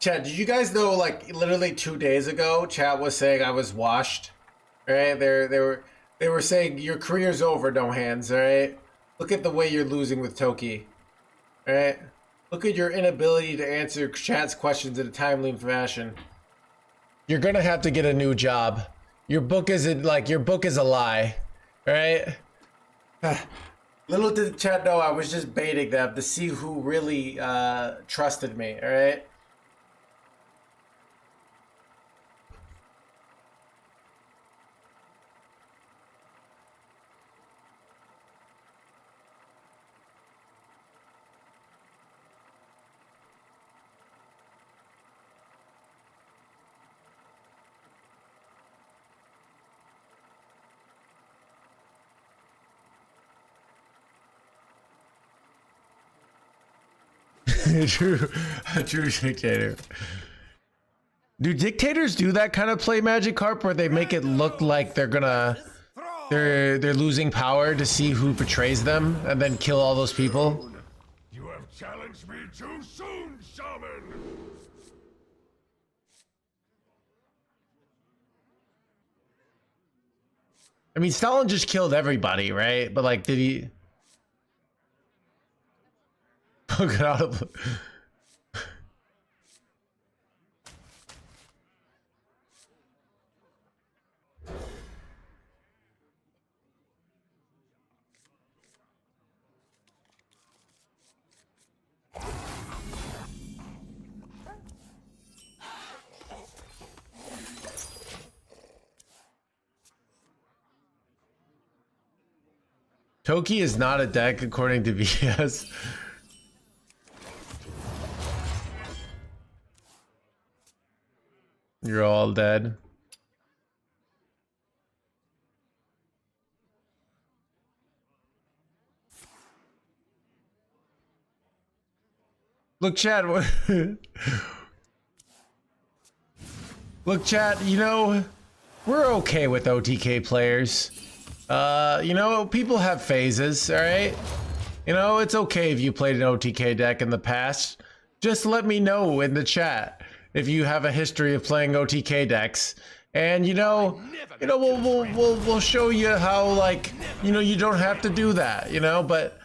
Chat, did you guys know, like, literally 2 days ago, chat was saying I was washed? Right? They were saying your career's over, no hands, alright? Look at the way you're losing with Toki. Alright? Look at your inability to answer chat's questions in a timely fashion. You're gonna have to get a new job. Your book isn't, like, your book is a lie. Alright? Little did the chat know I was just baiting them to see who really trusted me, alright? True dictator. Do dictators do that kind of play, Magic Carp, where they make it look like they're losing power to see who betrays them and then kill all those people? You have challenged me too soon, Shaman! I mean, Stalin just killed everybody, right? But like, did he? Get out of. Toki is not a deck according to VS. You're all dead. Look, Chad. Look, Chad. You know, we're okay with OTK players. You know, people have phases, all right? You know, it's okay if you played an OTK deck in the past. Just let me know in the chat if you have a history of playing OTK decks. And we'll show you how, like, you don't have to do that, but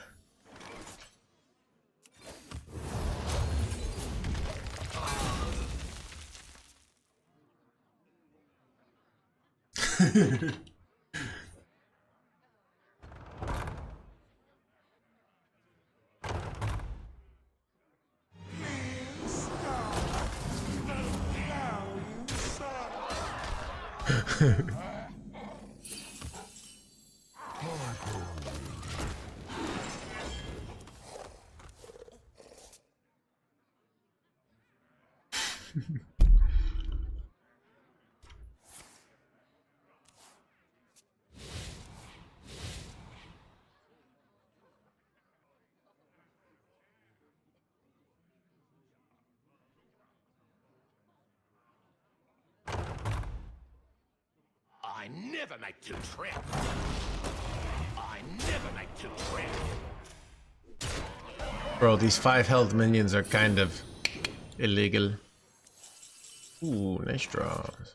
I never make two trips. I never make two trips. Bro, these 5 health minions are kind of illegal. Ooh, nice draws.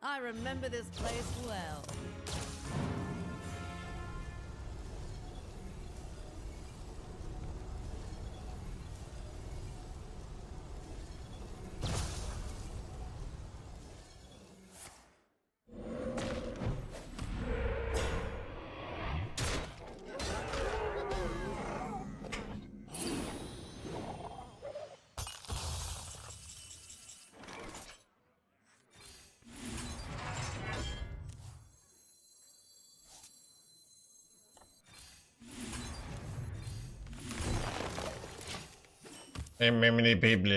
I remember this place well.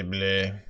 Blah.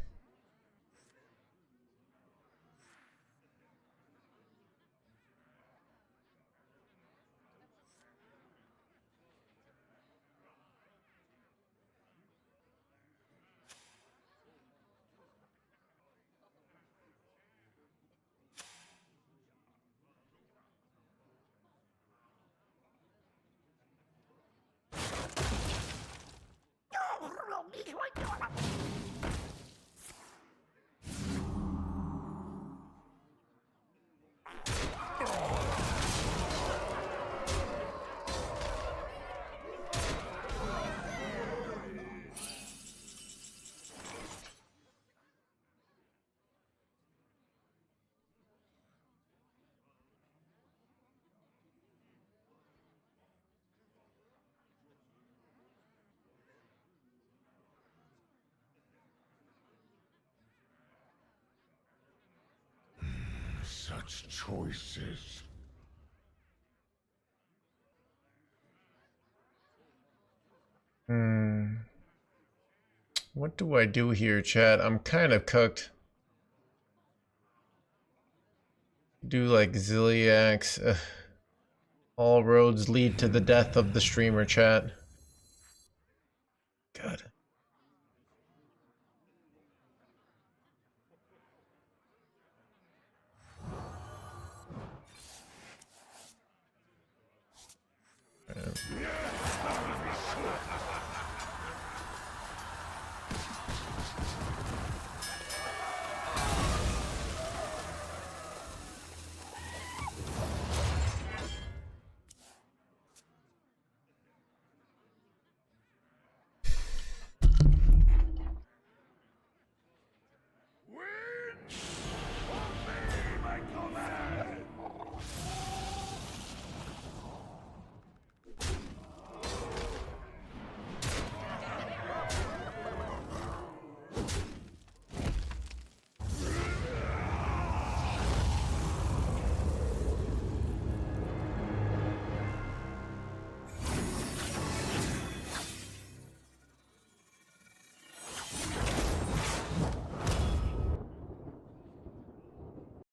Such choices. What do I do here, chat? I'm kind of cooked. Do like Ziliax. All roads lead to the death of the streamer, chat.